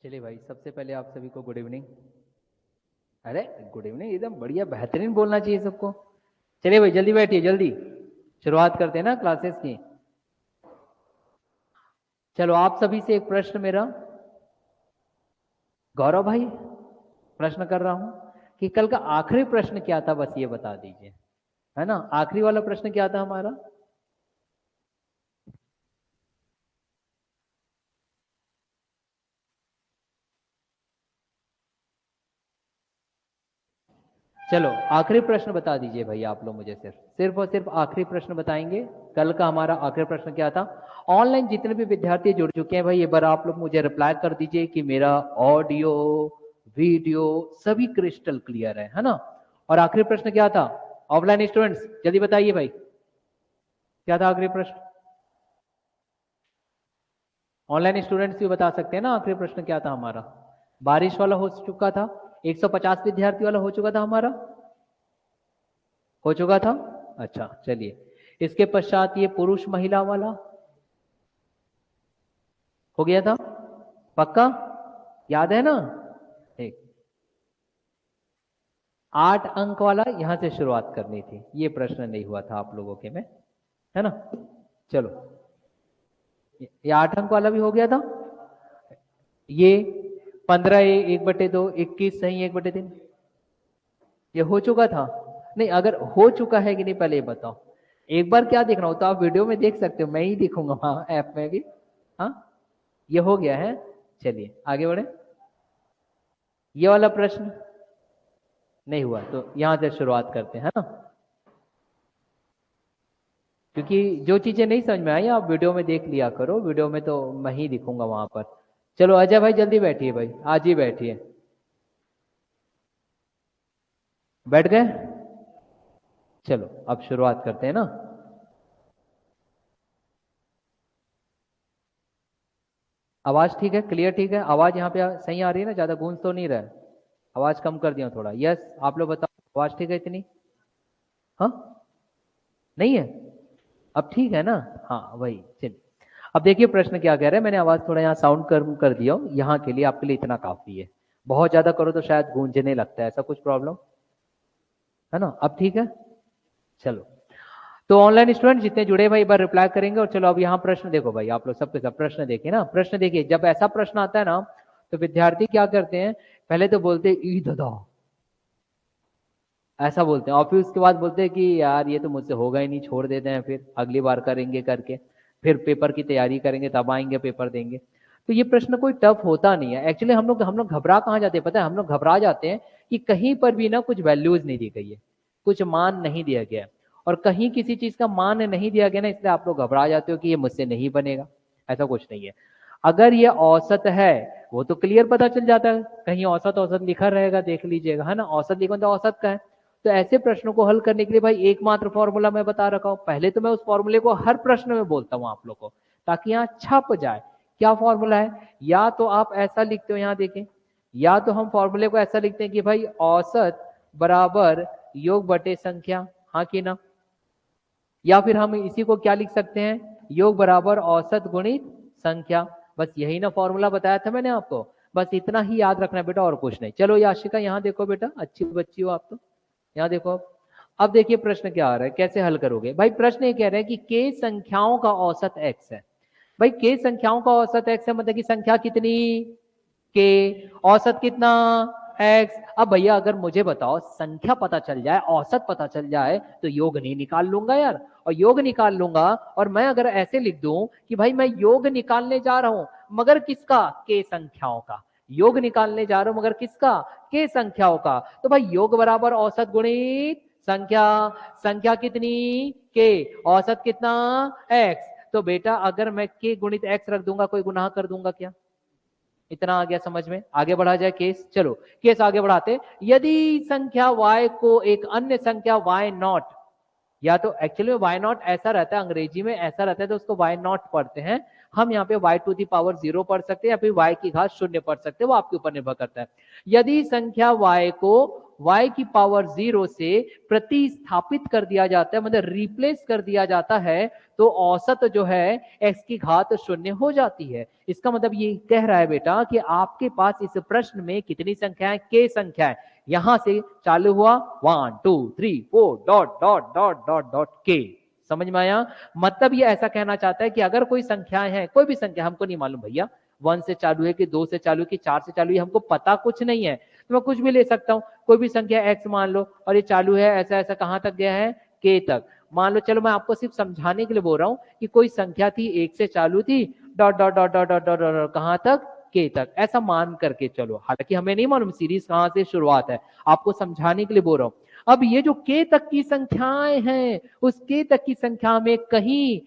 चलिए भाई, सबसे पहले आप सभी को गुड इवनिंग। अरे गुड इवनिंग, एकदम बढ़िया बेहतरीन बोलना चाहिए सबको। चलिए भाई, जल्दी बैठिए, जल्दी शुरुआत करते हैं ना क्लासेस की। चलो, आप सभी से एक प्रश्न मेरा। गौरव भाई, प्रश्न कर रहा हूं कि कल का आखिरी प्रश्न क्या था, बस ये बता दीजिए। है ना, आखिरी वाला प्रश्न क्या था हमारा? चलो, आखिरी प्रश्न बता दीजिए भाई, आप लोग मुझे सिर्फ सिर्फ और सिर्फ आखिरी प्रश्न बताएंगे। कल का हमारा आखिरी प्रश्न क्या था? ऑनलाइन जितने भी विद्यार्थी जुड़ चुके हैं भाई, एक बार आप लोग मुझे रिप्लाई कर दीजिए कि मेरा ऑडियो वीडियो सभी क्रिस्टल क्लियर है ना। और आखिरी प्रश्न क्या था? ऑफलाइन स्टूडेंट्स जल्दी बताइए भाई, क्या था आखिरी प्रश्न? ऑनलाइन स्टूडेंट्स भी बता सकते हैं ना, आखिरी प्रश्न क्या था हमारा? बारिश वाला हो चुका था, 150 विद्यार्थी वाला हो चुका था हमारा, हो चुका था। अच्छा चलिए, इसके पश्चात ये पुरुष महिला वाला हो गया था, पक्का याद है ना? ठीक, 8 अंक वाला यहां से शुरुआत करनी थी, ये प्रश्न नहीं हुआ था आप लोगों के में, है ना। चलो, ये 8 अंक वाला भी हो गया था। ये 15 1/2, 21 सही 1/3, ये हो चुका था। नहीं, अगर हो चुका है कि नहीं पहले ये बताओ। एक बार क्या देखना हो तो आप वीडियो में देख सकते हो, मैं ही दिखूंगा वहां ऐप में भी। हाँ, ये हो गया है। चलिए आगे बढ़े। ये वाला प्रश्न नहीं हुआ तो यहां से शुरुआत करते हैं, है ना। क्योंकि जो चीजें नहीं समझ में आई आप वीडियो में देख लिया करो, वीडियो में तो मैं ही दिखूंगा वहां पर। चलो अजय भाई जल्दी बैठिए भाई, आज ही बैठिए। बैठ गए? चलो अब शुरुआत करते हैं ना। आवाज ठीक है, क्लियर ठीक है, आवाज यहाँ पे सही आ रही है ना, ज्यादा गूंज तो नहीं रहा है? आवाज कम कर दिया थोड़ा, यस आप लोग बताओ, आवाज ठीक है इतनी? हाँ, नहीं है? अब ठीक है ना? हाँ वही, चलिए। अब देखिए प्रश्न क्या कह रहे हैं, मैंने आवाज थोड़ा यहाँ साउंड कम कर दिया हूँ, यहाँ के लिए आपके लिए इतना काफी है। बहुत ज्यादा करो तो शायद गूंजने लगता है, ऐसा कुछ प्रॉब्लम है ना? अब ठीक है। चलो, तो ऑनलाइन स्टूडेंट जितने जुड़े भाई एक बार रिप्लाई करेंगे। और चलो अब यहाँ प्रश्न देखो भाई, आप लोग सबके सब प्रश्न देखिए ना। प्रश्न देखिए, जब ऐसा प्रश्न आता है ना तो विद्यार्थी क्या करते हैं, पहले तो बोलते हैं ई दादा, ऐसा बोलते हैं, और फिर उसके बाद बोलते हैं कि यार ये तो मुझसे होगा ही नहीं, छोड़ देते हैं, फिर अगली बार करेंगे करके। फिर पेपर की तैयारी करेंगे, तब आएंगे पेपर देंगे। तो ये प्रश्न कोई टफ होता नहीं है एक्चुअली। हम लोग घबरा कहाँ जाते हैं पता है? हम लोग घबरा जाते हैं कि कहीं पर भी ना कुछ वैल्यूज नहीं दी गई है, कुछ मान नहीं दिया गया है। और कहीं किसी चीज का मान नहीं दिया गया ना, इसलिए आप लोग घबरा जाते हो कि ये मुझसे नहीं बनेगा। ऐसा कुछ नहीं है। अगर ये औसत है वो तो क्लियर पता चल जाता है, कहीं औसत औसत लिखा रहेगा, देख लीजिएगा, है ना, औसत लिखो तो औसत का है। तो ऐसे प्रश्नों को हल करने के लिए भाई एकमात्र फॉर्मूला मैं बता रखा हूं। पहले तो मैं उस फॉर्मूले को हर प्रश्न में बोलता हूं आप लोग को, ताकि यहाँ छप जाए। क्या फॉर्मूला है? या तो आप ऐसा लिखते हो, यहाँ देखें, या तो हम फॉर्मूले को ऐसा लिखते हैं कि भाई औसत बराबर योग बटे संख्या, हाँ कि ना। या फिर हम इसी को क्या लिख सकते हैं, योग बराबर औसत गुणित संख्या। बस यही ना फॉर्मूला बताया था मैंने आपको, बस इतना ही याद रखना है बेटा, और कुछ नहीं। चलो याशिका यहाँ देखो बेटा, अच्छी बच्ची हो आप तो, यहाँ देखो। अब देखिए प्रश्न क्या आ रहा है, कैसे हल करोगे भाई? प्रश्न ये कह रहे हैं कि k संख्याओं का औसत x है। भाई k संख्याओं का औसत x है, मतलब कि संख्या कितनी? k, औसत कितना? x। अब भैया अगर मुझे बताओ संख्या पता चल जाए, औसत पता चल जाए, तो योग नहीं निकाल लूंगा यार। और योग निकाल लूंगा, और मैं अगर ऐसे लिख दूं कि भाई मैं योग निकालने जा रहा हूं, मगर किसका? k संख्याओं का। योग निकालने जा रहा हूं मगर किसका? k संख्याओं का। तो भाई योग बराबर औसत गुणित संख्या। संख्या कितनी? k, औसत कितना? x। तो बेटा अगर मैं k गुणित x रख दूंगा, कोई गुनाह कर दूंगा क्या? इतना आ गया समझ में? आगे बढ़ा जाए केस, चलो केस आगे बढ़ाते। यदि संख्या y को एक अन्य संख्या y नॉट, या तो एक्चुअली वाई नॉट ऐसा रहता है, अंग्रेजी में ऐसा रहता है तो उसको वाई नॉट पढ़ते हैं हम, यहाँ पे y टू दी पावर 0 पढ़ सकते हैं, या फिर y की घात 0 पढ़ सकते हैं, वो आपके ऊपर निर्भर करता है। यदि संख्या y को y की पावर 0 से प्रतिस्थापित कर दिया जाता है, मतलब रिप्लेस कर दिया जाता है, तो औसत जो है x की घात 0 हो जाती है। इसका मतलब ये कह रहा है बेटा कि आपके पास इस प्रश्न में कितनी संख्याएं, k संख्याएं, यहां से चालू हुआ 1 2 3 4 dot dot dot dot dot k। समझ में आया? मतलब ये ऐसा कहना चाहता है कि अगर कोई संख्याएं हैं, कोई भी संख्या, हमको नहीं मालूम भैया 1 से चालू है कि 2 से चालू है कि 4 से चालू है, हमको पता कुछ नहीं है, तो मैं कुछ भी ले सकता हूं। कोई भी संख्या x मान लो और ये चालू है ऐसा ऐसा, कहां तक गया है, k तक मान लो। चलो मैं आपको सिर्फ समझाने के लिए बोल रहा हूं कि कोई संख्या थी 1 से चालू थी, dot dot dot dot dot dot कहां तक, k तक, ऐसा मान करके चलो। हालांकि हमें नहीं मालूम सीरीज कहां से शुरुआत है, आपको समझाने के लिए बोल रहा हूं। अब ये जो k तक की संख्याएं हैं, उस k तक की संख्या में कहीं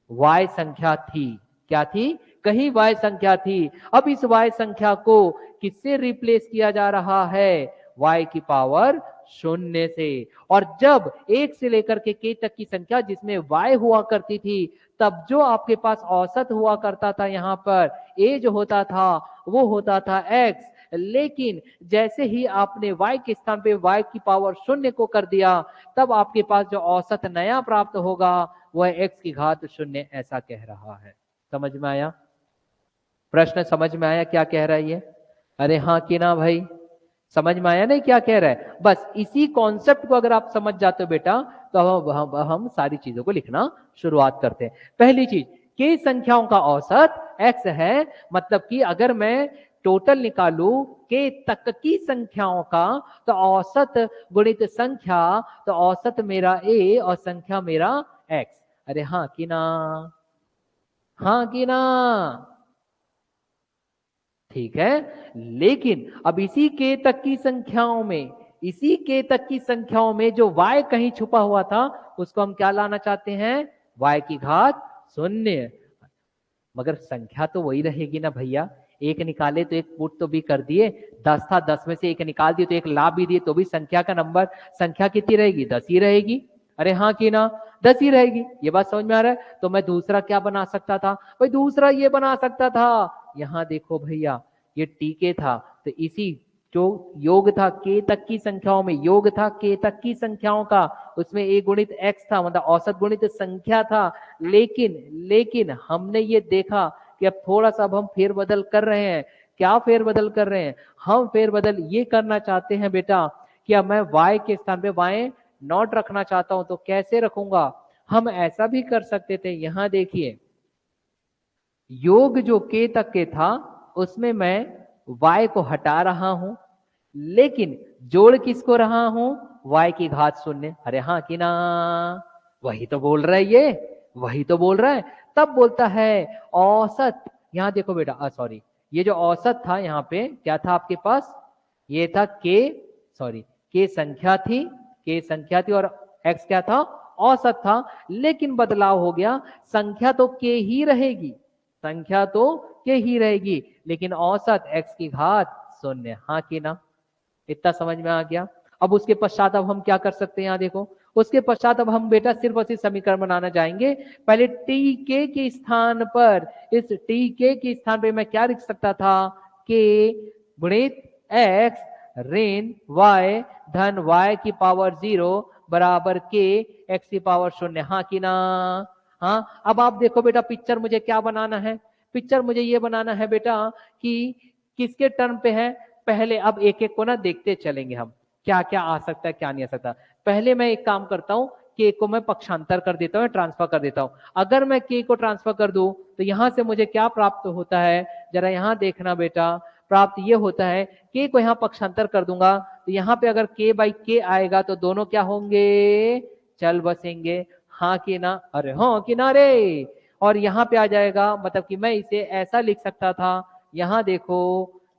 y संख्या थी। क्या थी? कहीं y संख्या थी। अब इस y संख्या को किससे रिप्लेस किया जा रहा है? y की पावर 0 से। और जब 1 से लेकर के k तक की संख्या जिसमें y हुआ करती थी, तब जो आपके पास औसत हुआ करता था, यहां पर a जो होता था वो होता था x। लेकिन जैसे ही आपने y के स्थान पे y की पावर 0 को कर दिया, तब आपके पास जो औसत नया प्राप्त होगा वह x की घात 0, ऐसा कह रहा है। समझ में आया? प्रश्न समझ में आया क्या कह रहा है ये? अरे हाँ कि ना भाई? समझ में आया नहीं क्या कह रहा है? बस इसी कॉन्सेप्ट को अगर आप समझ जाते हो बेटा, तो हम सारी चीजों को लिखना शुरुआत करते हैं। पहली चीज, k संख्याओं का औसत x है, मतलब कि अगर मैं टोटल निकालू k तक की संख्याओं का, तो औसत गुणित संख्या, तो औसत मेरा a और संख्या मेरा x। अरे हाँ कि ना? हाँ कि ना? ठीक है। लेकिन अब इसी k तक की संख्याओं में, इसी k तक की संख्याओं में जो y कहीं छुपा हुआ था, उसको हम क्या लाना चाहते हैं? y की घात 0। मगर संख्या तो वही रहेगी ना भैया, एक निकाले तो एक पुट तो भी कर दिए, 10 था 10 में से एक निकाल दिए तो एक ला भी दिए, तो भी संख्या का नंबर, संख्या कितनी रहेगी? 10 ही रहेगी। अरे हाँ कि ना? 10 ही रहेगी। ये बात समझ में आ रहा है? तो मैं दूसरा क्या बना सकता था भाई? दूसरा ये बना सकता था, यहाँ देखो भैया, ये टीके था, तो इसी जो योग था k तक की संख्याओं में, योग था k तक की संख्याओं का, उसमें a गुणित x था, मतलब औसत गुणित संख्या था। लेकिन हमने ये देखा कि अब थोड़ा सा अब हम फेरबदल कर रहे हैं। क्या फेरबदल कर रहे हैं? हम फेरबदल ये करना चाहते हैं बेटा कि अब मैं y के स्थान पे y नॉट रखना चाहता हूं, तो कैसे रखूंगा? हम ऐसा भी कर सकते थे, यहां देखिए, योग जो k तक के था उसमें मैं y को हटा रहा हूं, लेकिन जोड़ किसको रहा हूं? y की घात 0। अरे हाँ कि ना? वही तो बोल रहा है ये, वही तो बोल रहा है। तब बोलता है औसत, यहां देखो बेटा, सॉरी, ये जो औसत था यहाँ पे क्या था आपके पास? ये था k, सॉरी, k संख्या थी, k संख्या थी, और x क्या था? औसत था। लेकिन बदलाव हो गया, संख्या तो k ही रहेगी, संख्या तो k ही रहेगी, लेकिन औसत x की घात 0। हाँ कि ना? इतना समझ में आ गया? अब उसके पश्चात अब हम क्या कर सकते हैं? यहाँ देखो, उसके पश्चात अब हम बेटा सिर्फ और सिर्फ समीकरण बनाना जाएंगे। पहले tk के स्थान पर, इस tk के स्थान पे मैं क्या लिख सकता था? k गुणित x ऋण y धन y की पावर 0 बराबर k x की पावर 0। हाँ कि ना? हाँ। अब आप देखो बेटा, पिक्चर मुझे क्या बनाना है? पिक्चर मुझे ये बनाना है बेटा कि किसके टर्म पे है। पहले अब एक एक को ना देखते चलेंगे हम, क्या क्या आ सकता है क्या नहीं आ सकता। पहले मैं एक काम करता हूं, के को मैं पक्षांतर कर देता हूं, ट्रांसफर कर देता हूं। अगर मैं के को ट्रांसफर कर दूं तो यहां से मुझे क्या प्राप्त होता है? जरा यहां देखना बेटा, प्राप्त ये होता है, के को यहां पक्षांतर कर दूंगा तो यहां पे अगर के बाई के आएगा तो दोनों क्या होंगे? चल बसेंगे। हाँ कि ना? अरे हाँ कि ना रे? और यहाँ पे आ जाएगा, मतलब कि मैं इसे ऐसा लिख सकता था, यहाँ देखो,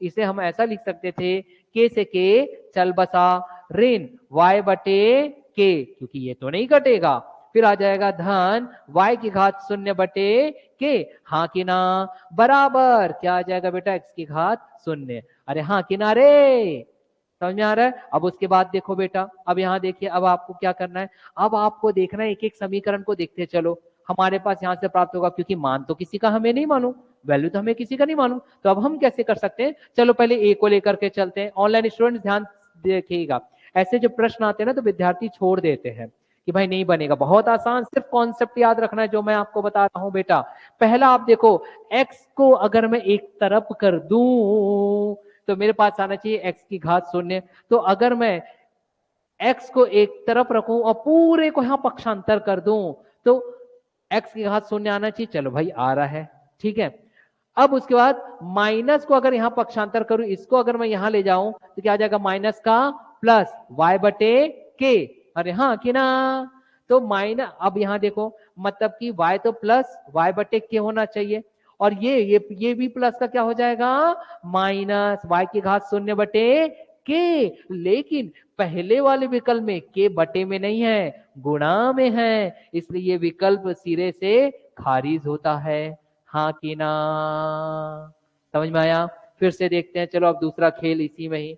इसे हम ऐसा लिख सकते थे, के से के चल बसा ऋण y बटे के, क्योंकि ये तो नहीं कटेगा, फिर आ जाएगा धन y की घात 0 बटे के। हाँ कि ना? बराबर क्या आ जाएगा बेटा? x की घात 0। अरे हाँ कि ना रे? समझ में आ रहा है? अब उसके बाद देखो बेटा, अब यहाँ देखिए, अब आपको क्या करना है? अब आपको देखना है, एक एक समीकरण को देखते चलो। हमारे पास यहाँ से प्राप्त होगा, क्योंकि मान तो किसी का हमें नहीं मालूम, वैल्यू तो हमें किसी का नहीं मालूम, तो अब हम कैसे कर सकते हैं? चलो पहले ए को लेकर के चलते हैं। ऑनलाइन स्टूडेंट्स ध्यान देखिएगा, ऐसे जो प्रश्न आते हैं ना तो विद्यार्थी छोड़ देते हैं कि भाई नहीं बनेगा। बहुत आसान, सिर्फ कॉन्सेप्ट याद रखना है जो मैं आपको बता रहा हूं बेटा। पहला आप देखो, x को अगर मैं एक तरफ कर दूं तो मेरे पास आना चाहिए x की घात शून्य। तो अगर मैं x को एक तरफ रखूं और पूरे को यहां पक्षांतर कर दूं तो x की घात शून्य आना चाहिए। चलो भाई आ रहा है, ठीक है। अब उसके बाद माइनस को अगर यहां पक्षांतर करूं, इसको अगर मैं यहां ले जाऊं तो क्या आ जाएगा, माइनस का प्लस y बटे के। अरे हाँ कि ना, तो माइनस, अब यहां देखो मतलब कि y तो प्लस y बटे के होना चाहिए, और ये भी प्लस का क्या हो जाएगा, माइनस y की घात शून्य बटे के। लेकिन पहले वाले विकल्प में के बटे में नहीं है, गुणा में है, इसलिए ये विकल्प सिरे से खारिज होता है। हाँ कि ना, समझ में आया। फिर से देखते हैं, चलो अब दूसरा खेल इसी में ही,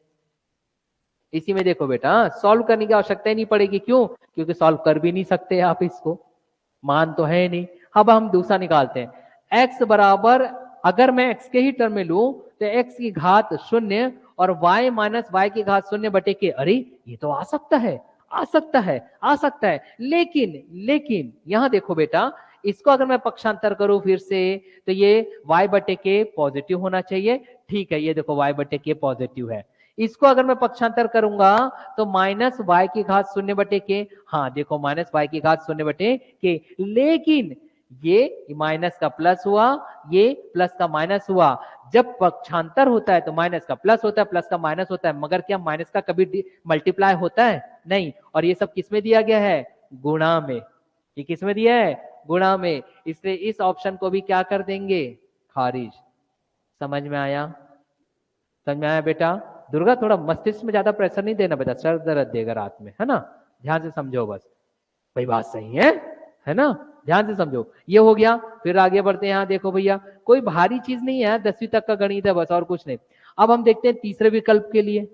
इसी में देखो बेटा, सॉल्व करने की आवश्यकता ही नहीं पड़ेगी। क्यों, क्योंकि सॉल्व कर भी नहीं सकते आप इसको, मान तो है नहीं। अब हम दूसरा निकालते हैं, x बराबर, अगर मैं x के ही टर्म में लूं तो x की घात शून्य और y माइनस वाई की घात शून्य बटे के। अरे ये तो आ सकता है, आ सकता है, आ सकता है, लेकिन यहां देखो बेटा, इसको अगर मैं पक्षांतर करूं फिर से तो ये y बटे के पॉजिटिव होना चाहिए। ठीक है, ये देखो y बटे के पॉजिटिव है। इसको अगर मैं पक्षांतर करूंगा तो माइनस वाई की घात शून्य बटे के। हाँ देखो, माइनस वाई की घात शून्य बटे के, लेकिन ये माइनस का प्लस हुआ, ये प्लस का माइनस हुआ। जब पक्षांतर होता है तो माइनस का प्लस होता है, प्लस का माइनस होता है, मगर क्या माइनस का कभी मल्टीप्लाई होता है, नहीं। और ये सब किसमें दिया गया है, गुणा में। ये किसमें दिया है, गुणा में, इसलिए इस ऑप्शन को भी क्या कर देंगे, खारिज। समझ में आया, समझ में आया बेटा। दुर्गा थोड़ा मस्तिष्क में ज्यादा प्रेशर नहीं देना बेटा, सर दर्द देगा रात में, है ना, ध्यान से समझो बस। भाई बात सही है ना, ध्यान से समझो। ये हो गया, फिर आगे बढ़ते हैं। यहाँ देखो भैया, कोई भारी चीज नहीं है, 10वीं तक का गणित है बस, और कुछ नहीं। अब हम देखते हैं तीसरे विकल्प के लिए,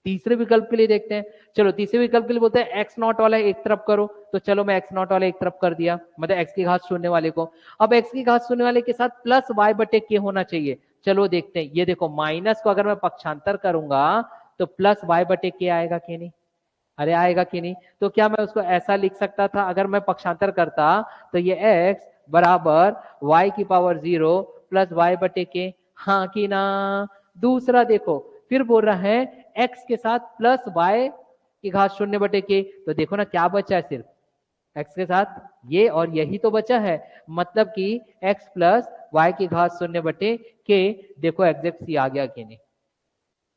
तीसरे विकल्प के लिए देखते हैं। चलो तीसरे विकल्प के लिए बोलते हैं एक्स नॉट वाला एक तरफ करो, तो चलो मैं एक्स नॉट वाला एक तरफ कर दिया, मतलब एक्स की घात शून्य वाले को। अब एक्स की घात शून्य वाले के साथ प्लस वाई बटे के होना चाहिए। चलो देखते हैं, ये देखो माइनस को अगर मैं पक्षांतर करूंगा तो प्लस वाई बटे के आएगा कि नहीं, अरे आएगा कि नहीं। तो क्या मैं उसको ऐसा लिख सकता था, अगर मैं पक्षांतर करता तो ये x बराबर y की पावर 0 प्लस वाई बटे के, हाँ कि ना। दूसरा देखो, फिर बोल रहा है x के साथ प्लस y की घात शून्य बटे के, तो देखो ना क्या बचा है, सिर्फ x के साथ ये और यही तो बचा है, मतलब कि x प्लस वाई की घात शून्य बटे के। देखो एग्जैक्ट सी आ गया कि नहीं,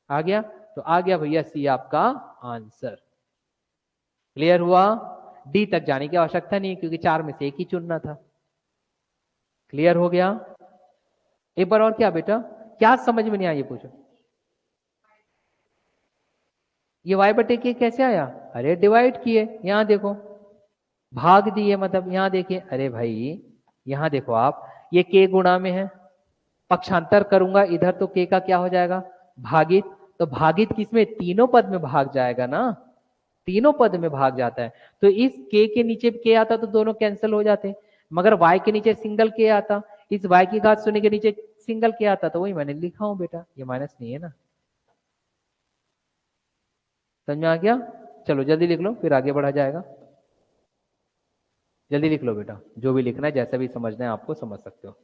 आ गया, तो आ गया भैया सी आपका आंसर। क्लियर हुआ, डी तक जाने की आवश्यकता नहीं क्योंकि 4 में से एक ही चुनना था। क्लियर हो गया। एक बार और क्या बेटा, क्या समझ में नहीं आया ये पूछो। ये y बटे के कैसे आया, अरे डिवाइड किए, यहां देखो भाग दिए, मतलब यहां देखिए, अरे भाई यहां देखो आप, ये k गुणा में है, पक्षांतर करूंगा इधर तो k का क्या हो जाएगा, भागित। तो भागित किसमें, तीनों पद में भाग जाएगा ना, तीनों पद में भाग जाता है। तो इस k के नीचे k आता तो दोनों कैंसिल हो जाते, मगर y के नीचे सिंगल k आता, इस y की घात शून्य के नीचे सिंगल k आता, तो वही मैंने लिखा हूं बेटा, ये माइनस नहीं है ना। समझ में आ गया, चलो जल्दी लिख लो फिर आगे बढ़ा जाएगा। जल्दी लिख लो बेटा, जो भी लिखना है जैसा भी समझना है आपको समझ सकते हो,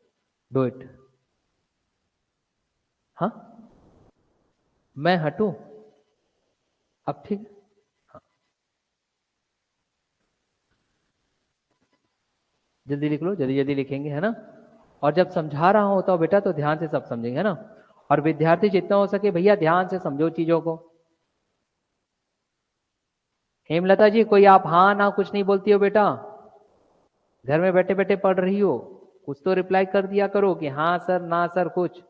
डू इट। हाँ मैं हटूं, अब ठीक, हाँ जल्दी लिख लो, जल्दी जल्दी लिखेंगे, है ना। और जब समझा रहा होता हो बेटा तो ध्यान से सब समझेंगे, है ना। और विद्यार्थी जितना हो सके भैया ध्यान से समझो चीजों को। हेमलता जी, कोई आप हाँ ना कुछ नहीं बोलती हो बेटा, घर में बैठे बैठे पढ़ रही हो, कुछ तो रिप्लाई कर दिया करो कि हाँ सर ना सर कुछ।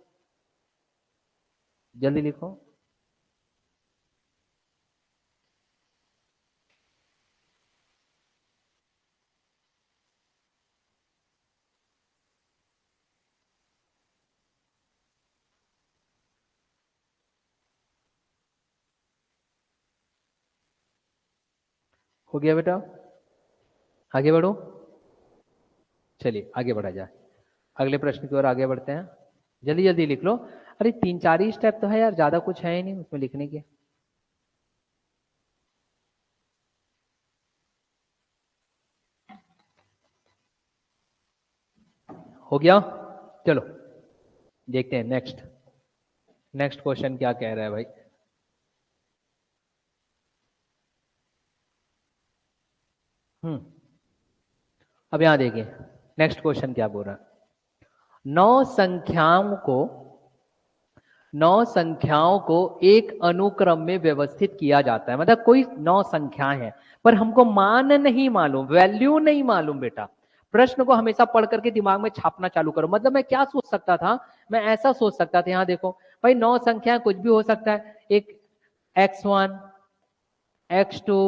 जल्दी लिखो। हो गया बेटा, आगे बढ़ो, चलिए आगे बढ़ा जाए, अगले प्रश्न की ओर आगे बढ़ते हैं। जल्दी जल्दी लिख लो, अरे 3 4 ही स्टेप तो है यार, ज्यादा कुछ है ही नहीं उसमें लिखने के। हो गया। चलो देखते हैं नेक्स्ट क्वेश्चन क्या कह रहा है भाई। अब यहां देखिए नेक्स्ट क्वेश्चन क्या बोल रहा है। नौ संख्याओं को नौ संख्याओं को एक अनुक्रम में व्यवस्थित किया जाता है। मतलब कोई नौ संख्याएं हैं पर हमको मान नहीं मालूम, वैल्यू नहीं मालूम बेटा। प्रश्न को हमेशा पढ़ करके दिमाग में छापना चालू करो। मतलब मैं क्या सोच सकता था, मैं ऐसा सोच सकता था, यहां देखो भाई नौ संख्याएं कुछ भी हो सकता है। एक x1 x2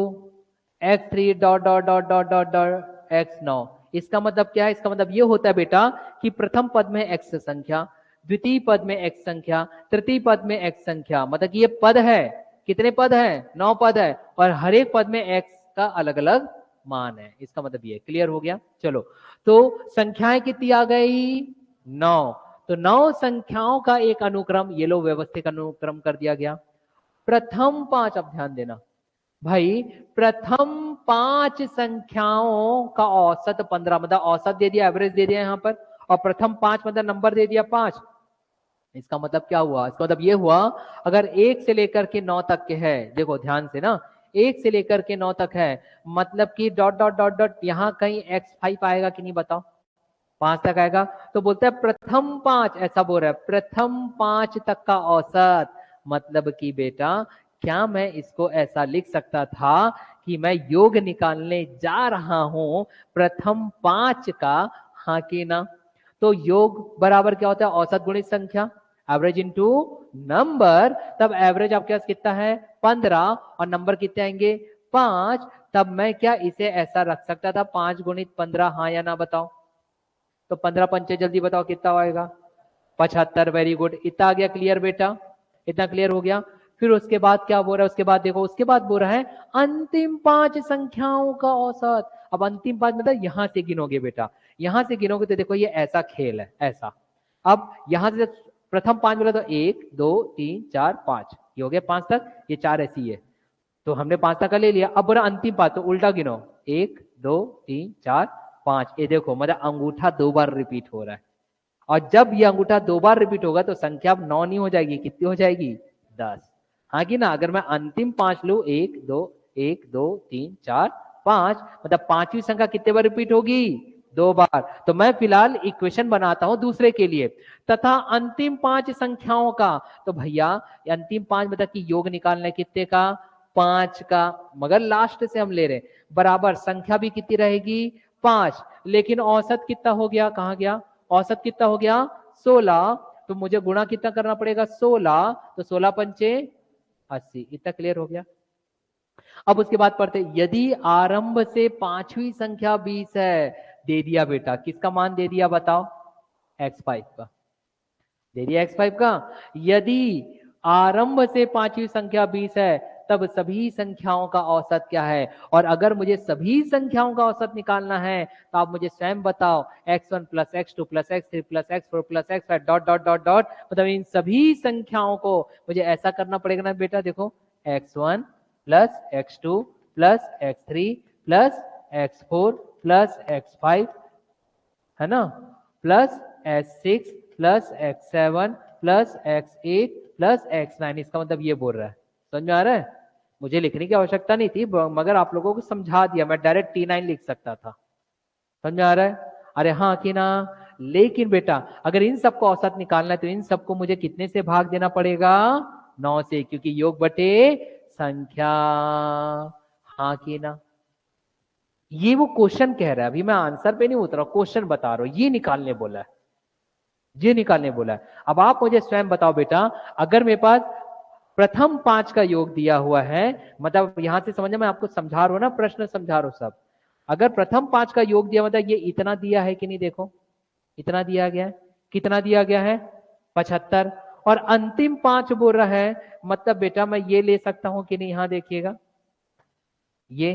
x3 dot dot dot dot dot dot x9। इसका मतलब क्या है? इसका मतलब ये होता है बेटा कि प्रथम पद में x संख्या, द्वितीय पद में x संख्या, तृतीय पद में x संख्या। मतलब कि ये पद है, कितने पद है? 9 पद है और हर एक पद में x का अलग अलग मान है। इसका मतलब ये क्लियर हो गया। चलो तो संख्याएं कितनी आ गई? 9। तो 9 संख्याओं का एक अनुक्रम, ये लो व्यवस्थित अनुक्रम कर दिया गया। प्रथम 5, अब ध्यान देना भाई, प्रथम 5 संख्याओं का औसत 15, मतलब औसत दे दिया, एवरेज दे दिया यहां पर, और प्रथम 5 मतलब नंबर दे दिया 5। इसका मतलब क्या हुआ? इसका मतलब ये हुआ अगर 1 से लेकर के 9 तक के है, देखो ध्यान से ना, 1 से लेकर के 9 तक है, मतलब कि डॉट डॉट डॉट डॉट यहां कहीं x5 आएगा कि नहीं बताओ? 5 तक आएगा। तो बोलते हैं प्रथम 5, ऐसा बोल रहा है प्रथम 5 तक का औसत। मतलब कि बेटा क्या मैं इसको ऐसा लिख सकता था कि मैं योग निकालने जा रहा हूं प्रथम 5 का, हाँ कि ना? तो योग बराबर क्या होता है? औसत गुणित संख्या, एवरेज इनटू नंबर। तब एवरेज आपके पास कितना है? 15, और नंबर कितने आएंगे? 5। तब मैं क्या इसे ऐसा रख सकता था 5 गुणित 15, हाँ या ना बताओ? तो 15 पंचे जल्दी बताओ कितना आएगा? 75। वेरी गुड, इतना आ गया क्लियर बेटा? इतना क्लियर हो गया। फिर उसके बाद क्या बोल रहा है? उसके बाद देखो, उसके बाद बोल रहा है अंतिम 5 संख्याओं का औसत। अब अंतिम 5 मतलब यहां से गिनोगे बेटा, यहां से गिनोगे तो देखो ये ऐसा खेल है, ऐसा। अब यहां से प्रथम 5 बोला तो 1 2 3 4 5, ये हो गया 5 तक, ये 4 ऐसी है। तो हमने 5 तक का ले लिया। अब बोला अंतिम 5, तो उल्टा गिनो, 1 2 3 4 5। ये देखो मतलब अंगूठा 2 बार रिपीट हो रहा है, और जब ये अंगूठा 2 बार रिपीट होगा तो संख्या अब 9 नहीं हो जाएगी, कितनी हो जाएगी? 10। हाँ कि ना? अगर मैं अंतिम 5 लू, 1 2 1 2 3 4 5, मतलब पांचवी संख्या कितने बार रिपीट होगी? 2 बार। तो मैं फिलहाल इक्वेशन बनाता हूं दूसरे के लिए, तथा अंतिम 5 संख्याओं का। तो भैया अंतिम 5 मतलब कि योग निकालना है कितने का? 5 का, मगर लास्ट से हम ले रहे हैं, बराबर संख्या भी कितनी रहेगी? 5। लेकिन औसत कितना हो गया? कहां गया औसत? कितना हो गया? 16। तो मुझे गुणा कितना करना पड़ेगा? 16। तो 16 पंचे 80। इतना क्लियर हो गया। अब उसके बाद पढ़ते, यदि आरंभ से पांचवी संख्या 20 है, दे दिया बेटा, किसका मान दे दिया बताओ? x5 का दे दिया, x5 का। यदि आरंभ से पांचवी संख्या 20 है, तब सभी संख्याओं का औसत क्या है? और अगर मुझे सभी संख्याओं का औसत निकालना है तो आप मुझे स्वयं बताओ, x1 plus x2 plus x3 plus x4 plus x5 dot dot dot dot, मतलब इन सभी संख्याओं को मुझे ऐसा करना पड़ेगा ना बेटा। देखो x1 plus x2 plus x3 plus x4 plus x5, है ना, plus x6 plus x7 plus x8 plus x9। इसका मतलब ये बोल रहा है, समझ में आ रहा है? मुझे लिखने की आवश्यकता नहीं थी, मगर आप लोगों को समझा दिया, मैं डायरेक्ट T9 लिख सकता था। समझ में आ रहा है? अरे हाँ कि ना? लेकिन बेटा अगर इन सबको औसत निकालना है तो इन सबको मुझे कितने से भाग देना पड़ेगा? 9 से, क्योंकि योग बटे संख्या। हाँ कि ना? ये वो क्वेश्चन कह रहा है, अभी मैं आंसर पे नहीं उतरा, क्वेश्चन बता रहा हूं, ये निकालने बोला है, ये निकालने बोला है। अब आप मुझे स्वयं बताओ बेटा, अगर मेरे पास प्रथम 5 का योग दिया हुआ है, मतलब यहां से समझना, मैं आपको समझा रहा हूं ना, प्रश्न समझा रहा हूं सब। अगर प्रथम 5 का योग दिया, मतलब ये इतना दिया है कि नहीं? देखो इतना दिया गया है, कितना दिया गया है? 75। और अंतिम 5 बोल रहा है, मतलब बेटा मैं ये ले सकता हूं कि नहीं? यहां देखिएगा, ये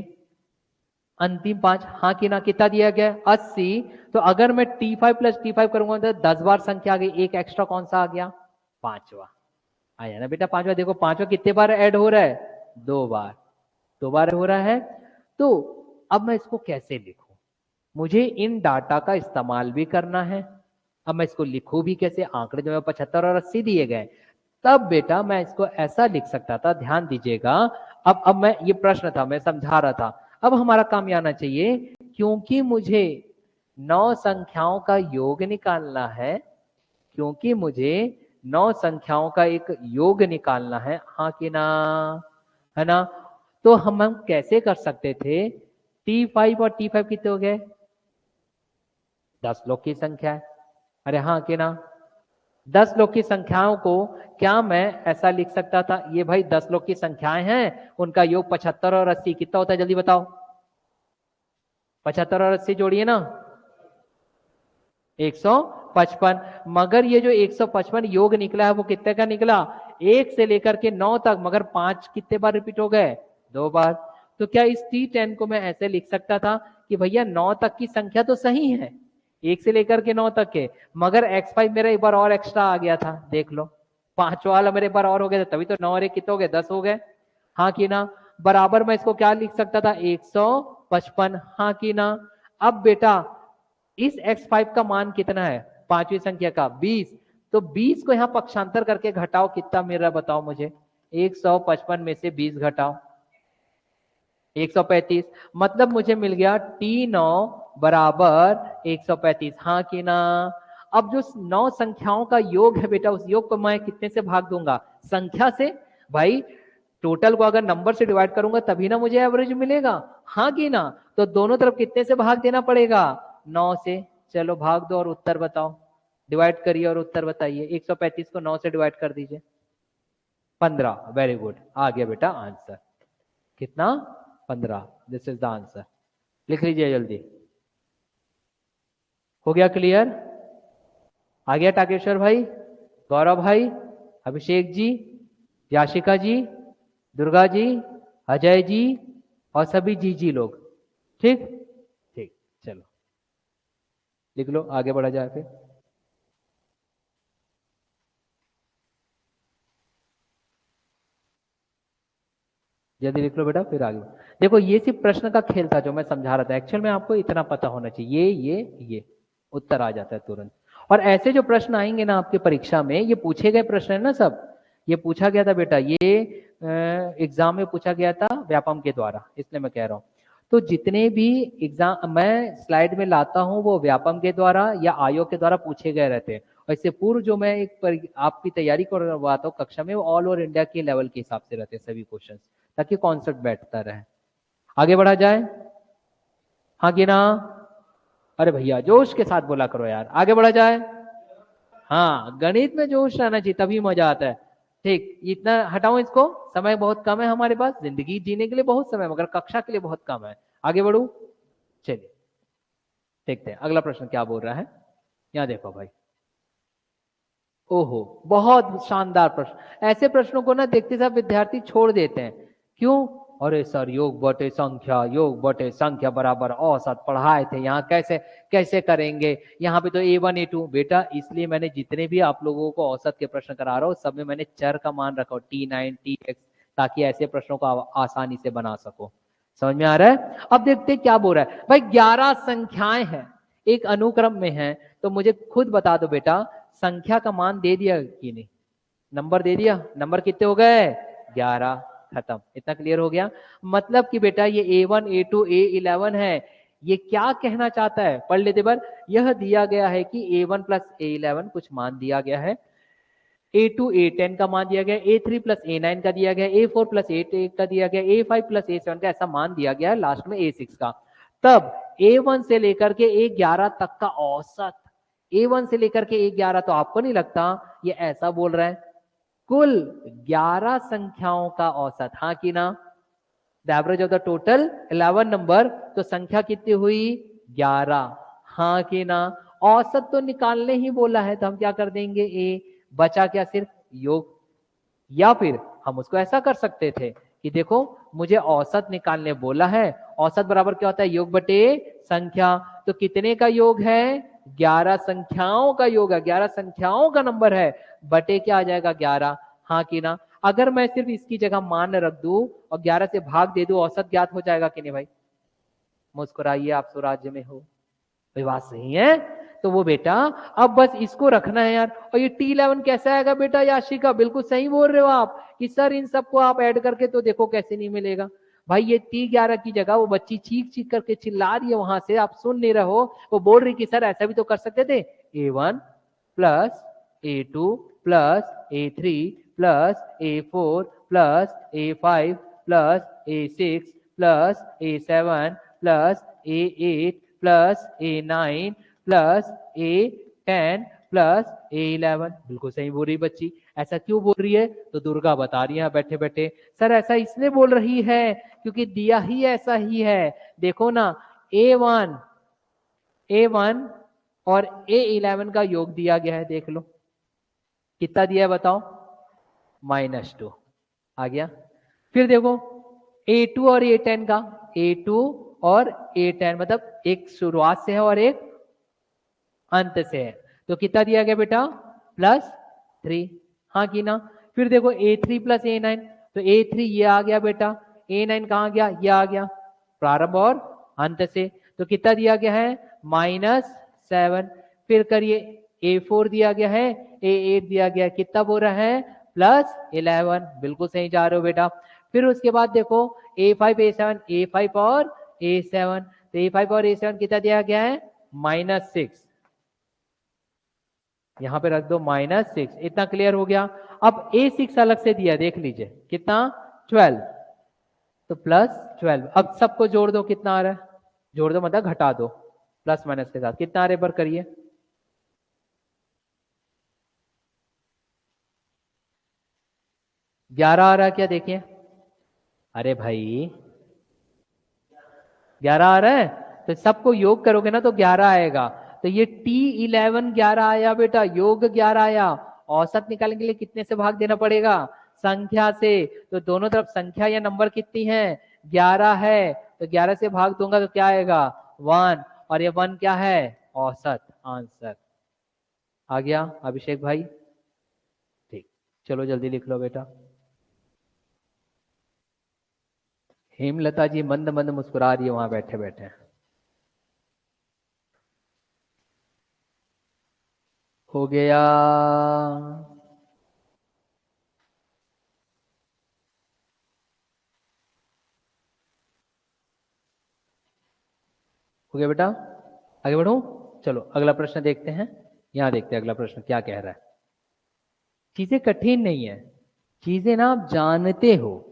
अंतिम 5, हाँ कि ना? कितना दिया गया? 80। तो अगर मैं T5 प्लस T5 करूंगा तो 10 बार संख्या आ गई, एक एक्स्ट्रा कौन सा आ गया? पांचवा आया ना बेटा? पांचवा, देखो पांचवा कितने बार ऐड हो रहा है? 2 बार, 2 बार हो रहा है। तो अब मैं इसको कैसे लिखूं? मुझे इन डाटा का इस्तेमाल भी करना है, अब मैं इसको लिखूं भी कैसे, आंकड़े जो है 75 और 80 दिए गए, तब बेटा मैं इसको ऐसा लिख सकता था, ध्यान दीजिएगा। अब मैं, ये प्रश्न था, मैं समझा रहा था, अब हमारा काम ये आना चाहिए, क्योंकि मुझे 9 संख्याओं का योग निकालना है, क्योंकि मुझे 9 संख्याओं का एक योग निकालना है, हाँ कि ना, है ना। तो हम कैसे कर सकते थे, T5 और T5 कितने हो गए, 10 लोग की संख्या है, अरे हाँ कि ना। 10 लोग की संख्याओं को क्या मैं ऐसा लिख सकता था, ये भाई 10 लोग की संख्याएं हैं, उनका योग 75 और 80 कितना होता है, जल्दी बताओ। 75 और 80 जोड़िए ना, 155। मगर ये जो 155 योग निकला है वो कितने का निकला, 1 से लेकर के 9 तक, मगर 5 कितने बार रिपीट हो गए, 2 बार। तो क्या इस T10 को मैं ऐसे लिख सकता था कि भैया 9 तक की संख्या तो सही है, 1 से लेकर के 9 तक के, मगर x5 मेरा एक बार और एक्स्ट्रा आ गया था, देख लो 5 वाला मेरे एक बार और हो गया था, तभी तो 9 और 1 कितने हो गए, 10 हो गए, हाँ कि ना। बराबर मैं इसको क्या लिख सकता था, 155, हाँ कि ना। अब बेटा इस x5 का मान कितना है, पांचवी संख्या का 20, तो 20 को यहां पक्षांतर करके घटाओ, कितना मिल रहा है बताओ मुझे, 155 में से 20 घटाओ, 135, मतलब मुझे मिल गया T9 बराबर 135, हाँ कि ना। अब जो 9 संख्याओं का योग है बेटा, उस योग को मैं कितने से भाग दूंगा, संख्या से, भाई टोटल को अगर नंबर से डिवाइड करूंगा तभी ना मुझे एवरेज मिलेगा, हाँ कि ना। तो दोनों तरफ कितने से भाग देना पड़ेगा, 9 से। चलो भाग दो और उत्तर बताओ, डिवाइड करिए और उत्तर बताइए, 135 को 9 से डिवाइड कर दीजिए, 15, वेरी गुड, आ गया बेटा आंसर, कितना, 15, दिस इज द आंसर। लिख लीजिए जल्दी, हो गया क्लियर, आ गया टाकेश्वर भाई, गौरव भाई, अभिषेक जी, याशिका जी, दुर्गा जी, अजय जी और सभी जी लोग, ठीक ठीक, चलो लिख लो, आगे बढ़ा जाए फिर। जल्दी लिख लो बेटा, फिर आगे देखो, ये सिर्फ प्रश्न का खेल था जो मैं समझा रहा था, एक्चुअल में आपको इतना पता होना चाहिए, ये उत्तर आ जाता है तुरंत। और ऐसे जो प्रश्न आएंगे ना आपके परीक्षा में, ये पूछे गए प्रश्न है ना सब, ये पूछा गया था बेटा, ये एग्जाम में पूछा गया था व्यापम के द्वारा, इसलिए मैं कह रहा हूँ। तो जितने भी एग्जाम मैं स्लाइड में लाता हूँ वो व्यापम के द्वारा या आयोग के द्वारा पूछे गए रहते हैं, और इससे पूर्व जो मैं आपकी तैयारी करवाता हूँ कक्षा में, वो ऑल ओवर इंडिया के लेवल के हिसाब से रहते हैं सभी क्वेश्चन, ताकि कॉन्सेप्ट बैठता रहे। आगे बढ़ा जाए, हाँ कि ना, अरे भैया जोश के साथ बोला करो यार, आगे बढ़ा जाए। हाँ, गणित में जोश रहना चाहिए, तभी मजा आता है। ठीक, इतना हटाओ इसको, समय बहुत कम है हमारे पास, जिंदगी जीने के लिए बहुत समय, मगर कक्षा के लिए बहुत कम है। आगे बढ़ू, चलिए देखते हैं अगला प्रश्न क्या बोल रहा है। यहाँ देखो भाई, ओहो, बहुत शानदार प्रश्न। ऐसे प्रश्नों को ना देखते साथ विद्यार्थी छोड़ देते हैं, क्यों, अरे सर योग बटे संख्या, योग बटे संख्या बराबर औसत पढ़ाए थे, यहाँ कैसे कैसे करेंगे, यहाँ पे तो A1 A2 बेटा, इसलिए मैंने जितने भी आप लोगों को औसत के प्रश्न करा रहा हूँ सब में मैंने चर का मान रखा, T9 TX, ताकि ऐसे प्रश्नों को आसानी से बना सको। समझ में आ रहा है। अब देखते क्या बोल रहा है भाई, 11 संख्याएं हैं, एक अनुक्रम में है, तो मुझे खुद बता दो बेटा, संख्या का मान दे दिया कि नहीं, नंबर दे दिया, नंबर कितने हो गए, 11, खत्म, इतना क्लियर हो गया। मतलब कि बेटा ये A1 A2 A11 है, ये क्या कहना चाहता है, पढ़ लेते बार, यह दिया गया है कि A1 प्लस A11 कुछ मान दिया गया है, A2 A10 का मान दिया गया, A3 प्लस A9 का दिया गया, A4 प्लस A8 का दिया गया, A5 प्लस A7 का ऐसा मान दिया गया है, लास्ट में A6 का। तब A1 से लेकर के A11 तक का औसत, A1 से लेकर के A11, तो आपको नहीं लगता ये ऐसा बोल रहा है, कुल 11 संख्याओं का औसत, हाँ कि ना, the average of the total 11 number, तो संख्या कितनी हुई, 11, हाँ कि ना। औसत तो निकालने ही बोला है, तो हम क्या कर देंगे, ए, बचा क्या, सिर्फ योग। या फिर हम उसको ऐसा कर सकते थे कि देखो मुझे औसत निकालने बोला है, औसत बराबर क्या होता है, योग बटे संख्या, तो कितने का योग है, 11 संख्याओं का योग है, 11 संख्याओं का नंबर है, बटे क्या आ जाएगा, 11, हाँ कि ना। अगर मैं सिर्फ इसकी जगह मान रख दूं और 11 से भाग दे दूं, औसत ज्ञात हो जाएगा कि नहीं भाई, मुस्कुराइए, आप स्वराज्य में हो, भाई बात सही है। तो वो बेटा अब बस इसको रखना है यार। और ये T11 कैसा आएगा बेटा याशिका? बिल्कुल सही बोल रहे हो आप कि सर इन सबको आप ऐड करके तो देखो कैसे नहीं मिलेगा। भाई ये T11 की जगह वो बच्ची चीख चीख करके चिल्ला रही है वहां से, आप सुन नहीं रहे हो, वो बोल रही कि सर ऐसा भी तो कर सकते थे, A1 plus A2 plus A3 plus A4 plus A5 plus A6 plus A7 plus A8 plus A9 plus A10 plus A11। बिल्कुल सही बोल रही बच्ची। ऐसा क्यों बोल रही है? तो दुर्गा बता रही है बैठे बैठे, सर ऐसा इसलिए बोल रही है क्योंकि दिया ही ऐसा ही है। देखो ना, A1 और A11 का योग दिया गया है, देख लो कितना दिया है बताओ, -2 आ गया। फिर देखो A2 और A10 का, A2 और A10 मतलब एक शुरुआत से है और एक अंत से है, तो कितना दिया गया बेटा, +3। हाँ की ना। फिर देखो A3 प्लस A9, तो A3 ये आ गया बेटा, A9 कहाँ गया, ये आ गया, प्रारंभ और अंत से, तो कितना दिया गया है, -7। फिर करिए A4 दिया गया है, A8 दिया गया है, कितना बोल रहा है, +11। बिल्कुल सही जा रहे हो बेटा। फिर उसके बाद देखो A5 A7, A5 और A7, तो A5 और A7 कितना दिया गया है, -6। यहां पे रख दो -6। इतना क्लियर हो गया। अब A6 अलग से दिया, देख लीजिए कितना, 12, तो +12। अब सबको जोड़ दो, कितना आ रहा है, जोड़ दो मतलब घटा दो, प्लस माइनस के साथ कितना आ रहा है, पर करिए, 11 आ रहा है क्या, देखिए, अरे भाई 11 आ रहा है, तो सबको योग करोगे ना तो 11 आएगा। तो ये T11 11 आया बेटा, योग 11 आया। औसत निकालने के लिए कितने से भाग देना पड़ेगा, संख्या से। तो दोनों तरफ संख्या या नंबर कितनी है, 11 है, तो 11 से भाग दूंगा तो क्या आएगा, 1, और ये 1 क्या है, औसत, आंसर आ गया अभिषेक भाई। ठीक, चलो जल्दी लिख लो बेटा। हेमलता जी मंद मंद मुस्कुरा रही है वहां बैठे बैठे। हो गया, हो गया बेटा, आगे बढ़ो। चलो अगला प्रश्न देखते हैं। यहां देखते हैं अगला प्रश्न क्या कह रहा है। चीजें कठिन नहीं है, चीजें ना आप जानते हो,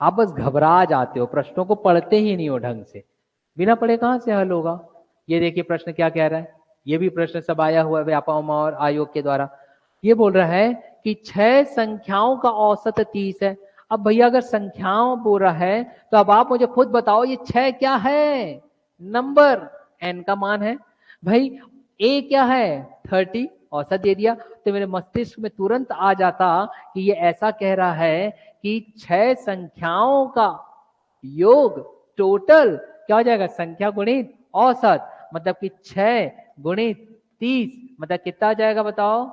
आप बस घबरा जाते हो, प्रश्नों को पढ़ते ही नहीं हो ढंग से। बिना पढ़े कहां से हल होगा। ये देखिए प्रश्न क्या कह रहा है, ये भी प्रश्न सब आया हुआ है व्यापम और आयोग के द्वारा। ये बोल रहा है कि 6 संख्याओं का औसत 30 है। अब भैया अगर संख्याओं बोल रहा है तो अब आप मुझे खुद बताओ ये 6 क्या है, नंबर, n का मान है भाई, a क्या है, 30, औसत दे दिया। तो मेरे मस्तिष्क में तुरंत आ जाता कि ये ऐसा कह रहा है कि 6 संख्याओं का योग टोटल क्या हो जाएगा, संख्या गुणित औसत, मतलब कि 6 गुणित 30 मतलब कितना आ जाएगा बताओ,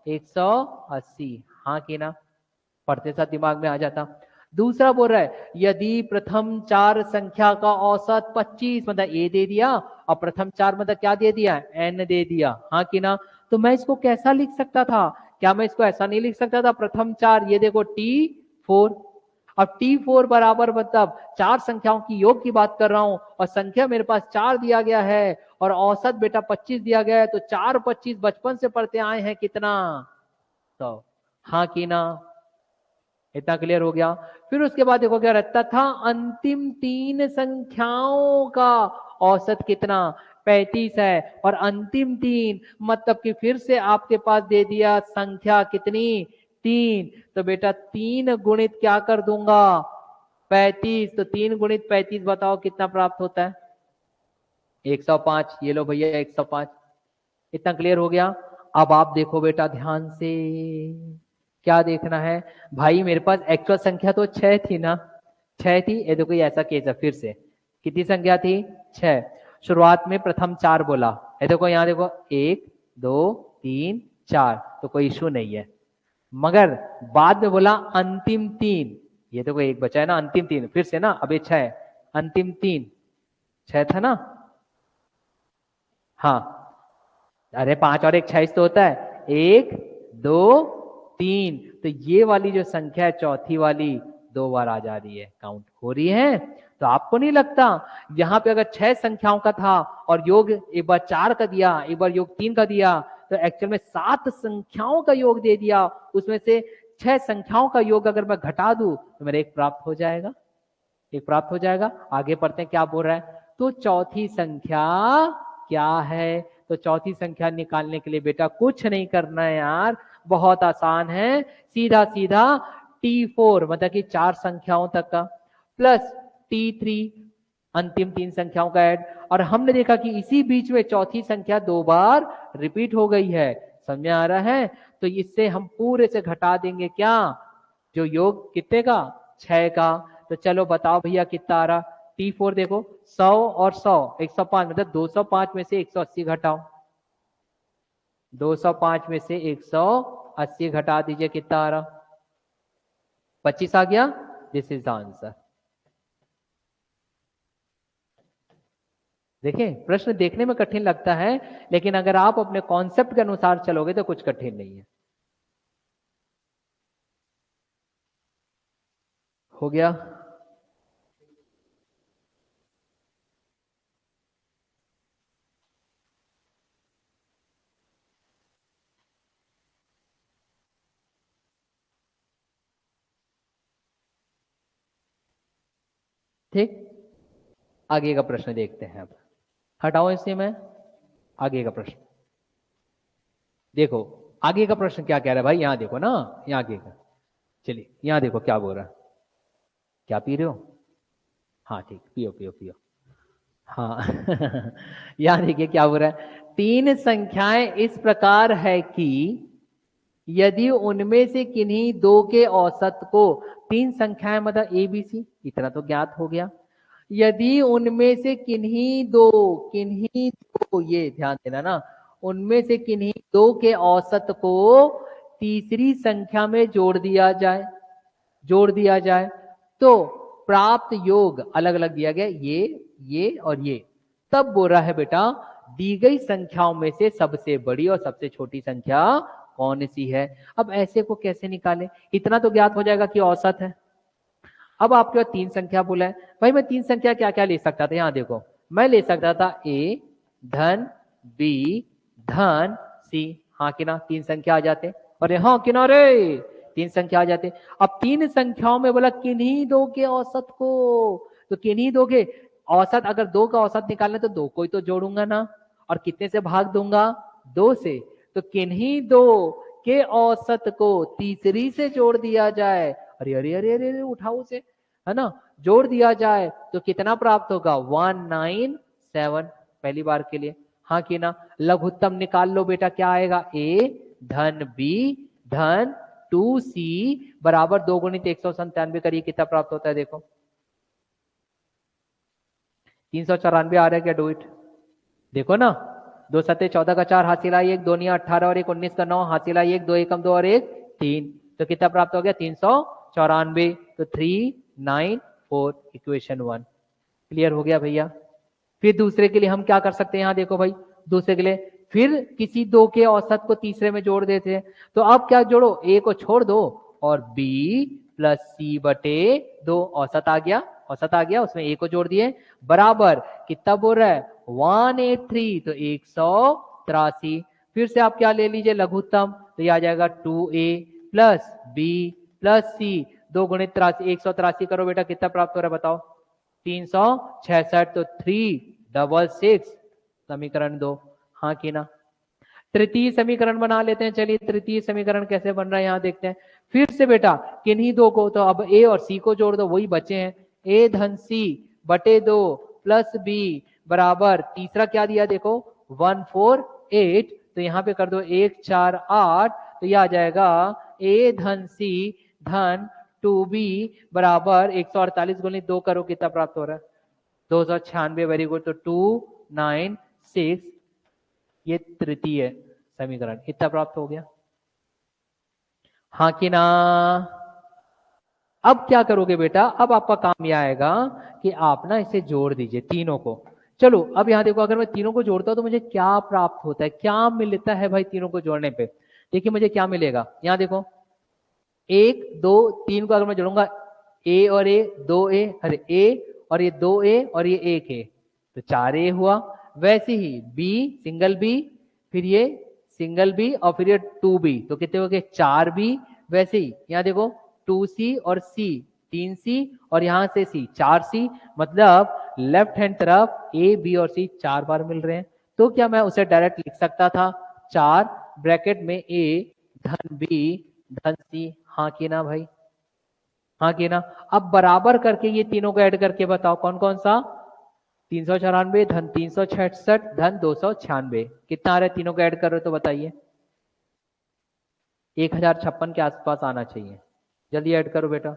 180। हाँ कि ना, पढ़ते साथ दिमाग में आ जाता। दूसरा बोल रहा है यदि प्रथम 4 संख्या का औसत 25 मतलब ए दे दिया, और प्रथम 4 मतलब क्या दे दिया, एन दे दिया। हाँ कि ना, तो मैं इसको कैसा लिख सकता था, क्या मैं इसको ऐसा नहीं लिख सकता था, प्रथम 4 ये देखो T4। अब T4 बराबर मतलब 4 संख्याओं की योग की बात कर रहा हूं, और संख्या मेरे पास 4 दिया गया है और औसत बेटा 25 दिया गया है, तो 4 25 बचपन से पढ़ते आए हैं कितना, तो हाँ कि ना, इतना क्लियर हो गया। फिर उसके बाद देखो क्या रहता था, अंतिम 3 संख्याओं का औसत कितना, 35 है, और अंतिम 3 मतलब कि फिर से आपके पास दे दिया संख्या कितनी, 3, तो बेटा 3 गुणित क्या कर दूंगा, 35, तो 3 गुणित 35 बताओ कितना प्राप्त होता है, 105। ये लो भैया 105। इतना क्लियर हो गया। अब आप देखो बेटा ध्यान से, क्या देखना है भाई, मेरे पास एक्चुअल संख्या तो 6 थी ना, 6 थी। ये देखो ये ऐसा केस है, फिर से कितनी संख्या थी, 6। शुरुआत में प्रथम 4 बोला, ये देखो यहाँ देखो 1 2 3 4, तो कोई इशू नहीं है। मगर बाद में बोला अंतिम 3, ये देखो एक बचा है ना, अंतिम 3, फिर से ना, अब ये 6, अंतिम 3, 6 था ना, हाँ अरे 5 और 1 6 तो होता है, 1 2 3। तो ये वाली जो संख्या है चौथी वाली 2 बार आ जा रही है, काउंट हो रही है। तो आपको नहीं लगता यहाँ पे अगर 6 संख्याओं का था और योग एक बार 4 का दिया, एक बार योग 3 का दिया, तो एक्चुअल में 7 संख्याओं का योग दे दिया, उसमें से 6 संख्याओं का योग अगर मैं घटा दूं तो मेरा एक प्राप्त हो जाएगा, एक प्राप्त हो जाएगा। आगे पढ़ते हैं क्या बोल रहा है। तो चौथी संख्या क्या है? तो चौथी संख्या निकालने के लिए बेटा कुछ नहीं करना है यार, बहुत आसान है। सीधा सीधा T4 मतलब कि 4 संख्याओं तक का प्लस T3 अंतिम 3 संख्याओं का ऐड। और हमने देखा कि इसी बीच में चौथी संख्या 2 बार रिपीट हो गई है, समझ में आ रहा है? तो इससे हम पूरे से घटा देंगे क्या, जो योग कितने का, 6 का। तो चलो बताओ भैया कितना आ रहा। T4 देखो 100 और 100 105, मतलब 205 में से 180 घटाओ, 205 में से 180 घटा दीजिए, कितना आ रहा, 25 आ गया। This is the answer. देखिए प्रश्न देखने में कठिन लगता है, लेकिन अगर आप अपने कॉन्सेप्ट के अनुसार चलोगे तो कुछ कठिन नहीं है। हो गया। ठीक, आगे का प्रश्न देखते हैं अब। हटाओ इसे में, आगे का प्रश्न देखो। आगे का प्रश्न क्या कह रहा है भाई, यहां देखो ना, यहाँ आगे का, चलिए यहाँ देखो क्या बोल रहा है। क्या पी रहे हो? हाँ ठीक, पियो पियो पियो। हाँ यहाँ देखिए क्या बोल रहा है। 3 संख्याएं इस प्रकार है कि यदि उनमें से किन्हीं 2 के औसत को, 3 संख्याएं मतलब ए बी सी, इतना तो ज्ञात हो गया। यदि उनमें से किन्हीं दो, ये ध्यान देना ना, उनमें से किन्हीं 2 के औसत को तीसरी संख्या में जोड़ दिया जाए तो प्राप्त योग अलग अलग दिया गया, ये और ये। तब बोल रहा है बेटा दी गई संख्याओं में से सबसे बड़ी और सबसे छोटी संख्या कौन सी है। अब ऐसे को कैसे निकालें, इतना तो ज्ञात हो जाएगा कि औसत है। अब आपके पास 3 संख्या बोला है भाई, मैं 3 संख्या क्या क्या ले सकता था, यहां देखो मैं ले सकता था ए धन बी धन सी, हाँ कि ना, 3 संख्या आ जाते। अरे हाँ किनारे 3 संख्या आ जाते। अब 3 संख्याओं में बोला किन्हीं 2 के औसत को, तो किन्हीं 2 के औसत, अगर 2 का औसत निकालना तो 2 को ही तो जोड़ूंगा ना, और कितने से भाग दूंगा, 2 से। तो किन्हीं 2 के औसत को तीसरी से जोड़ दिया जाए, अरे अरे अरे अरे, अरे उठाओ से, है ना, जोड़ दिया जाए तो कितना प्राप्त होगा, 197 पहली बार के लिए, हाँ कि ना। लघुत्तम निकाल लो बेटा, क्या आएगा, ए धन बी धन 2c बराबर 2 गुणित 197 करिए कितना प्राप्त होता है, देखो 394 आ रहा है क्या, डू इट, देखो ना, 2 सत्ते 14 का 4 हासिल आई 1, 2 18 और 1 19 का 9 हासिल आई 1, 2 एकम 2 और 1 3, तो कितना प्राप्त हो गया, 394। तो 394 इक्वेशन 1 क्लियर हो गया भैया। फिर दूसरे के लिए हम क्या कर सकते हैं, यहां देखो भाई, दूसरे के लिए फिर किसी 2 के औसत को तीसरे में जोड़ देते हैं। तो अब क्या जोड़ो, ए को छोड़ दो और बी प्लस सी बटे 2, औसत आ गया, औसत आ गया, उसमें ए को जोड़ दिए, बराबर कितना बोल रहा है, 183, तो 183। फिर से आप क्या ले लीजिए, लघुत्तम, तो ये आ जाएगा 2a प्लस बी प्लस सी, 2 गुणित 83, 183 करो बेटा, कितना प्राप्त हो रहा है बताओ, 366, तो 366 समीकरण 2, हाँ कि ना। तृतीय समीकरण बना लेते हैं, चलिए तृतीय समीकरण कैसे बन रहा है यहां देखते हैं। फिर से बेटा किन्हीं 2 को, तो अब ए और सी को जोड़ दो, वही बचे हैं, ए धन सी बटे 2 प्लस बी बराबर तीसरा क्या दिया देखो 148, तो यहां पे कर दो 148, तो यह आ जाएगा ए धन सी धन 2b बराबर 148 गुणित 2 करो, कितना प्राप्त हो रहा है, 296, वेरी गुड, तो 296, ये तृतीय समीकरण इतना प्राप्त हो गया, हाँ कि ना। अब क्या करोगे बेटा, अब आपका काम यह आएगा कि आप ना इसे जोड़ दीजिए तीनों को, चलो अब यहाँ देखो, अगर मैं तीनों को जोड़ता हूँ तो मुझे क्या प्राप्त होता है, क्या मिलता है भाई तीनों को जोड़ने पे। देखिए मुझे क्या मिलेगा, यहाँ देखो 1 2 3 को अगर मैं जोड़ूंगा, ए और ए 2 ए, अरे ए और ये 2 ए और ये 1 ए, तो 4 ए हुआ। वैसे ही बी सिंगल बी, फिर ये सिंगल बी और फिर ये 2 बी, तो कितने हो गए 4 बी। वैसे ही यहाँ देखो 2 सी और सी 3 सी और यहाँ से सी 4 सी, मतलब लेफ्ट हैंड तरफ ए बी और सी 4 बार मिल रहे हैं। तो क्या मैं उसे डायरेक्ट लिख सकता था 4 ब्रैकेट में ए धन बी धन सी, हाँ कि ना भाई, हाँ कि ना। अब बराबर करके ये तीनों को ऐड करके बताओ कौन कौन सा, 394 धन 366 धन 296, कितना आ रहा है, तीनों को ऐड कर रहे हो तो बताइए। 1056 के आसपास आना चाहिए। जल्दी ऐड करो बेटा,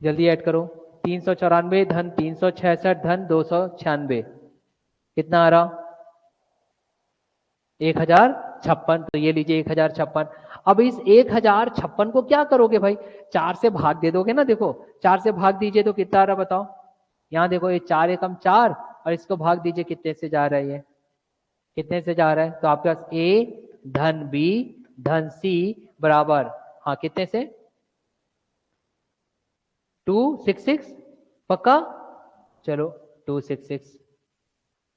जल्दी ऐड करो। 394 धन 366 धन 296, कितना आ रहा, 1056। तो ये लीजिए 1056। अब इस 1056 को क्या करोगे भाई, 4 से भाग दे दोगे ना। देखो 4 से भाग दीजिए तो कितना आ रहा बताओ, यहाँ देखो ये 4 एकम 4 और इसको भाग दीजिए, कितने से जा रहा है, ये कितने से जा रहा है, तो आपके पास ए धन बी धन सी बराबर, हाँ कितने से 266, पक्का। चलो 266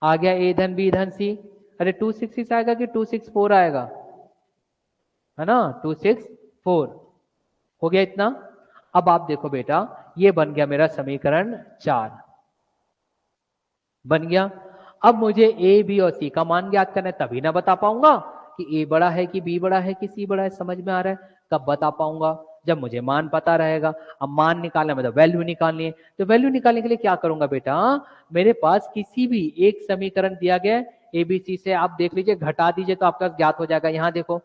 आ गया, ए धन बी धन सी। अरे 266 आएगा कि 264 आएगा, है ना 264 हो गया इतना। अब आप देखो बेटा, ये बन गया मेरा समीकरण 4 बन गया। अब मुझे ए बी और सी का मान ज्ञात करना है, तभी ना बता पाऊंगा कि ए बड़ा है कि बी बड़ा है कि सी बड़ा है। समझ में आ रहा है, कब बता पाऊंगा, जब मुझे मान पता रहेगा। अब मान निकालना मतलब वैल्यू निकालनी है, तो वैल्यू निकालने के लिए क्या करूंगा बेटा, मेरे पास किसी भी एक समीकरण दिया गया ए बी सी से, आप देख लीजिए घटा दीजिए तो आपका ज्ञात हो जाएगा। यहाँ देखो,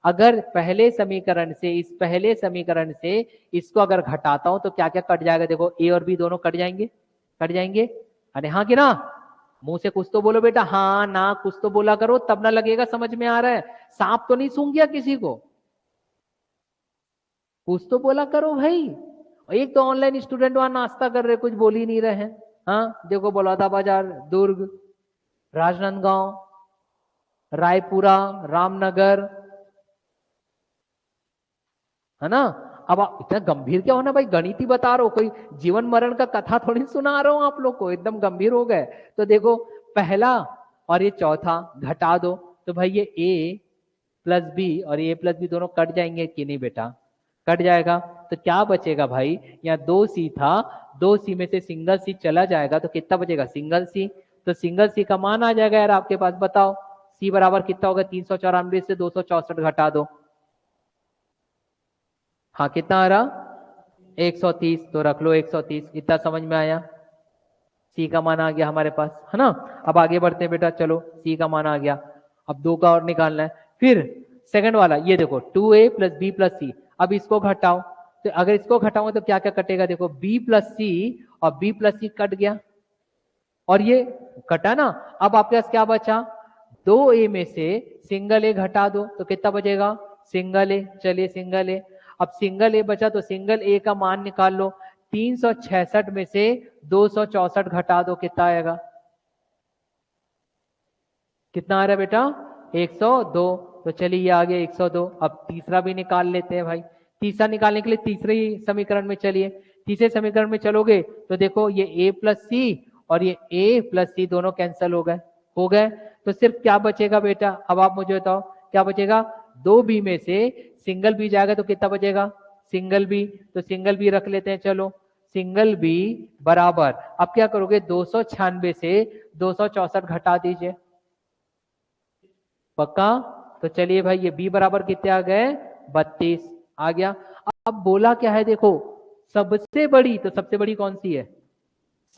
अगर पहले समीकरण से इस पहले समीकरण से इसको अगर घटाता हूं तो क्या क्या कट जाएगा, देखो ए और बी दोनों कट जाएंगे, कट जाएंगे। अरे हाँ कि ना, मुंह से कुछ तो बोलो बेटा, हाँ ना कुछ तो बोला करो, तब ना लगेगा समझ में आ रहा है। सांप तो नहीं सूंघ गया किसी को, कुछ तो बोला करो भाई। एक तो ऑनलाइन स्टूडेंट वहां नाश्ता कर रहे, कुछ बोल ही नहीं रहे हैं। हाँ देखो, बलौदा बाजार, दुर्ग, राजनांदगांव, रायपुरा, रामनगर, है ना। अब आप इतना गंभीर क्या होना भाई, गणित ही बता रहा हो, कोई जीवन मरण का कथा थोड़ी सुना रहा हूं आप लोग को, एकदम गंभीर हो गए। तो देखो पहला और ये चौथा घटा दो, तो भाई ये ए प्लस बी और ये प्लस बी दोनों कट जाएंगे कि नहीं बेटा, कट जाएगा। तो क्या बचेगा भाई, यहाँ 2 सी था, 2 सी में से सिंगल सी चला जाएगा तो कितना बचेगा, सिंगल सी। तो सिंगल सी का मान आ जाएगा यार आपके पास, बताओ सी बराबर कितना होगा, 394 से 264 घटा दो, हाँ कितना आ रहा 130, तो रख लो 130। इतना समझ में आया, सी का मान आ गया हमारे पास, है ना। अब आगे बढ़ते हैं बेटा, चलो सी का मान आ गया, अब 2 का और निकालना है। फिर सेकंड वाला ये देखो 2a प्लस बी प्लस सी, अब इसको घटाओ, तो अगर इसको घटाओ तो क्या क्या कटेगा, देखो b प्लस सी और b प्लस सी कट गया और ये कटा ना। अब आपके पास क्या बचा, 2a में से सिंगल ए घटा दो तो कितना बचेगा, सिंगल ए। चलिए सिंगल ए, अब सिंगल ए बचा तो सिंगल ए का मान निकाल लो। 366 में से 264 घटा दो, कितना आएगा, कितना आ रहा है बेटा 102। तो चलिए ये आ गया 102। अब तीसरा भी निकाल लेते हैं भाई। तीसरा निकालने के लिए तीसरे ही समीकरण में चलिए, तीसरे समीकरण में चलोगे तो देखो ये a प्लस सी और ये a प्लस सी दोनों कैंसिल हो गए, हो गए। तो सिर्फ क्या बचेगा बेटा, अब आप मुझे बताओ क्या बचेगा, 2b में से सिंगल बी जाएगा तो कितना बचेगा, सिंगल बी। तो सिंगल बी रख लेते हैं, चलो सिंगल बी बराबर, अब क्या करोगे 296 से 264 घटा दीजिए, पक्का। तो चलिए भाई ये b बराबर कितने आ गए, 32 आ गया। अब बोला क्या है देखो, सबसे बड़ी, तो सबसे बड़ी कौन सी है,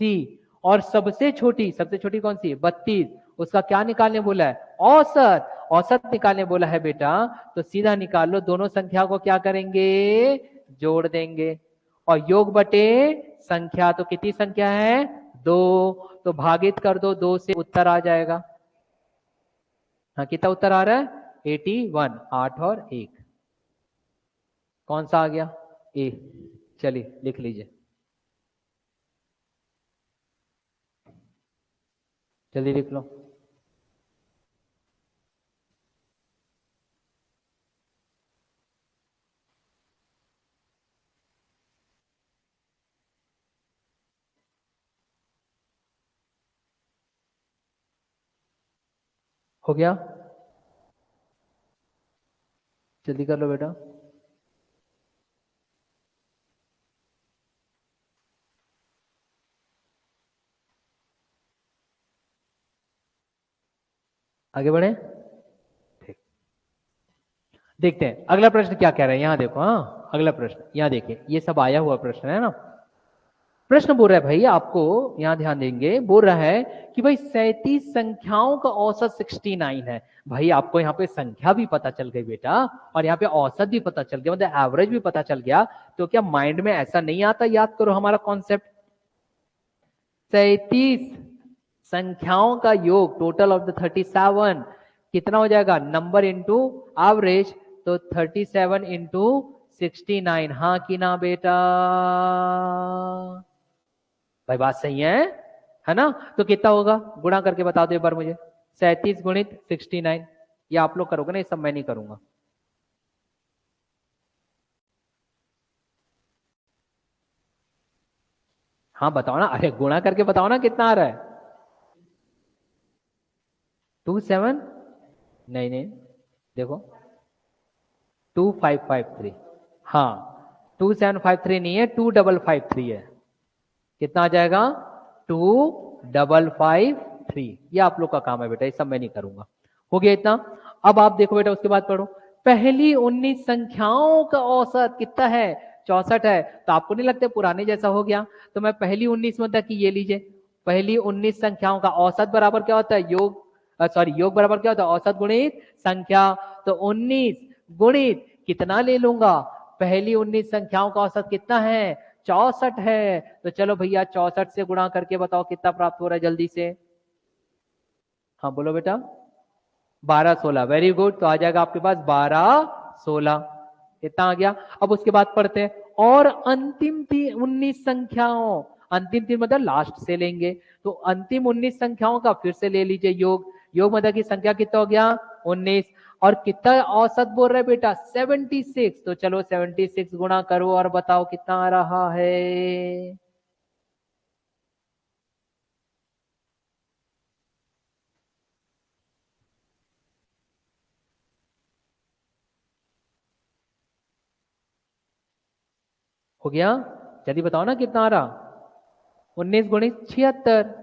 सी, और सबसे छोटी कौन सी है, 32। उसका क्या निकालने बोला है, औसत, औसत निकालने बोला है बेटा। तो सीधा निकाल लो, दोनों संख्या को क्या करेंगे, जोड़ देंगे, और योग बटे संख्या, तो कितनी संख्या है, 2, तो भागित कर दो 2 से, उत्तर आ जाएगा। हाँ कितना उत्तर आ रहा है, 81, 8 और 1, कौन सा आ गया, ए। चलिए लिख लीजिए। जल्दी लिख लो। हो गया? जल्दी कर लो बेटा। आगे बढ़े। ठीक, देखते हैं अगला प्रश्न क्या कह रहे हैं। यहां देखो, हाँ अगला प्रश्न यहाँ देखिए, ये सब आया हुआ प्रश्न है ना। प्रश्न बोल रहा है भाई, आपको यहां ध्यान देंगे, बोल रहा है कि भाई 37 संख्याओं का औसत 69 है। भाई आपको यहाँ पे संख्या भी पता चल गई बेटा, और यहाँ पे औसत भी पता चल गया, मतलब एवरेज भी पता चल गया। तो क्या माइंड में ऐसा नहीं आता, याद करो हमारा कॉन्सेप्ट, 37 संख्याओं का योग, टोटल ऑफ द 37 कितना हो जाएगा, नंबर इंटू एवरेज, तो 37 इंटू 69। हाँ कि ना बेटा? भाई बात सही है ना? तो कितना होगा, गुणा करके बता दो एक बार मुझे। 37 गुणित 69, ये आप लोग करोगे ना, ये सब मैं नहीं करूंगा। हाँ बताओ ना, अरे गुणा करके बताओ ना कितना आ रहा है। 27, नहीं नहीं, देखो 2553, हाँ 2753 नहीं है, 2553 है। कितना आ जाएगा, 2553। ये आप लोग का काम है बेटा, ये सब मैं नहीं करूंगा। हो गया इतना। अब आप देखो बेटा, उसके बाद पढ़ो, पहली 19 संख्याओं का औसत कितना है, 64 है। तो आपको नहीं लगता पुराने जैसा हो गया? तो मैं पहली 19 मतलब कि ये लीजिए, पहली 19 संख्याओं का औसत बराबर क्या होता है, योग, सॉरी योग बराबर क्या होता है, औसत गुणित संख्या। तो 19 गुणित कितना ले लूंगा, पहली 19 संख्याओं का औसत कितना है, 64 है। तो चलो भैया 64 से गुणा करके बताओ कितना प्राप्त हो रहा है जल्दी से। हाँ बोलो बेटा। 12 16, वेरी गुड। तो आ जाएगा आपके पास 12 16, इतना आ गया। अब उसके बाद पढ़ते हैं, और अंतिम 19 संख्याओं, अंतिम 3 मतलब लास्ट से लेंगे, तो अंतिम 19 संख्याओं का फिर से ले लीजिए योग। योग मतलब की संख्या कितना हो गया, 19। और कितना औसत बोल रहे बेटा, 76। तो चलो 76 गुणा करो और बताओ कितना आ रहा है। हो गया? जल्दी बताओ ना कितना आ रहा, 19 गुणित 76।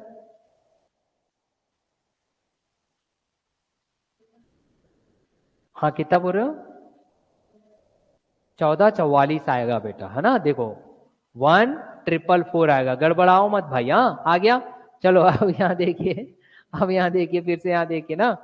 हाँ कितना बोल रहे हो, 1444 आएगा बेटा, है ना? देखो 1444 आएगा, गड़बड़ाओ मत भाई। हाँ आ गया। चलो अब यहाँ देखिए, अब यहाँ देखिए, फिर से यहाँ देखिए ना।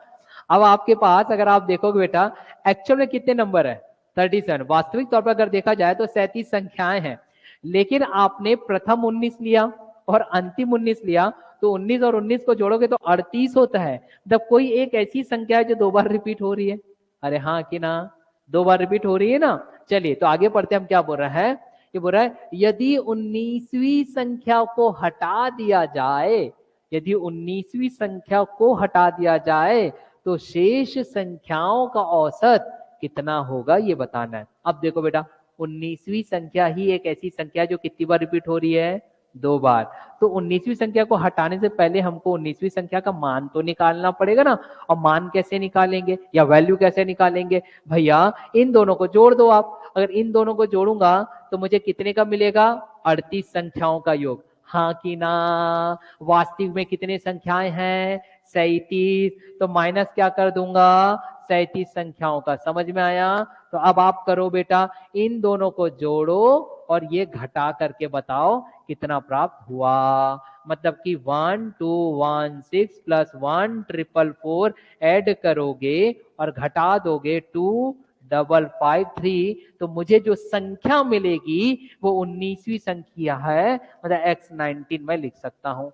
अब आपके पास अगर आप देखोगे बेटा, एक्चुअल में कितने नंबर है, 37। वास्तविक तौर पर अगर देखा जाए तो 37 संख्याएं हैं, लेकिन आपने प्रथम 19 लिया और अंतिम 19 लिया, तो 19 और 19 को जोड़ोगे तो 38 होता है। जब कोई एक ऐसी संख्या है जो 2 बार रिपीट हो रही है, अरे हाँ कि ना, 2 बार रिपीट हो रही है ना। चलिए तो आगे पढ़ते हैं, हम क्या बोल रहा है, ये बोल रहा है यदि 19वीं संख्या को हटा दिया जाए, यदि 19वीं संख्या को हटा दिया जाए तो शेष संख्याओं का औसत कितना होगा, ये बताना है। अब देखो बेटा, 19वीं संख्या ही एक ऐसी संख्या है जो कितनी बार रिपीट हो रही है, 2 बार। तो 19वीं संख्या को हटाने से पहले हमको 19वीं संख्या का मान तो निकालना पड़ेगा ना। और मान कैसे निकालेंगे या वैल्यू कैसे निकालेंगे, भैया इन दोनों को जोड़ दो आप। अगर इन दोनों को जोड़ूंगा तो मुझे कितने का मिलेगा, 38 संख्याओं का योग। हाँ कि ना? वास्तविक में कितने संख्याएं हैं, 37। तो माइनस क्या कर दूंगा, 37 संख्याओं का। समझ में आया? तो अब आप करो बेटा, इन दोनों को जोड़ो और ये घटा करके बताओ कितना प्राप्त हुआ। मतलब कि 1216 प्लस 1444 ऐड करोगे और घटा दोगे 2553, तो मुझे जो संख्या मिलेगी वो 19वीं संख्या है, मतलब X19 मैं लिख सकता हूं।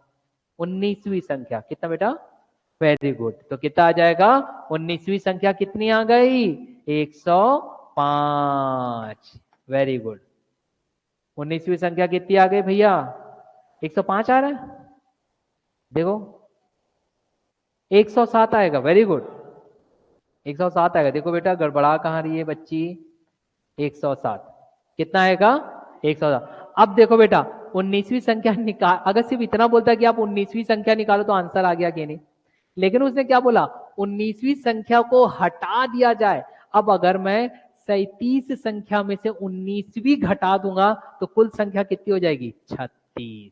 19वीं संख्या कितना बेटा, वेरी गुड। तो कितना आ जाएगा, 19वीं संख्या कितनी आ गई, 105। Very good. 19वीं संख्या कितनी आ गई भैया, 105 आ रहा है। देखो 107 आएगा, वेरी गुड, 107 आएगा। देखो बेटा गड़बड़ा कहाँ रही है बच्ची, 107 कितना आएगा, 107। अब देखो बेटा 19वीं संख्या निकाल, अगर सिर्फ इतना बोलता कि आप 19वीं संख्या निकालो तो आंसर आ गया कि नहीं, लेकिन उसने क्या बोला, 19वीं संख्या को हटा दिया जाए। अब अगर मैं 37 संख्या में से 19वीं घटा दूंगा तो कुल संख्या कितनी हो जाएगी, 36।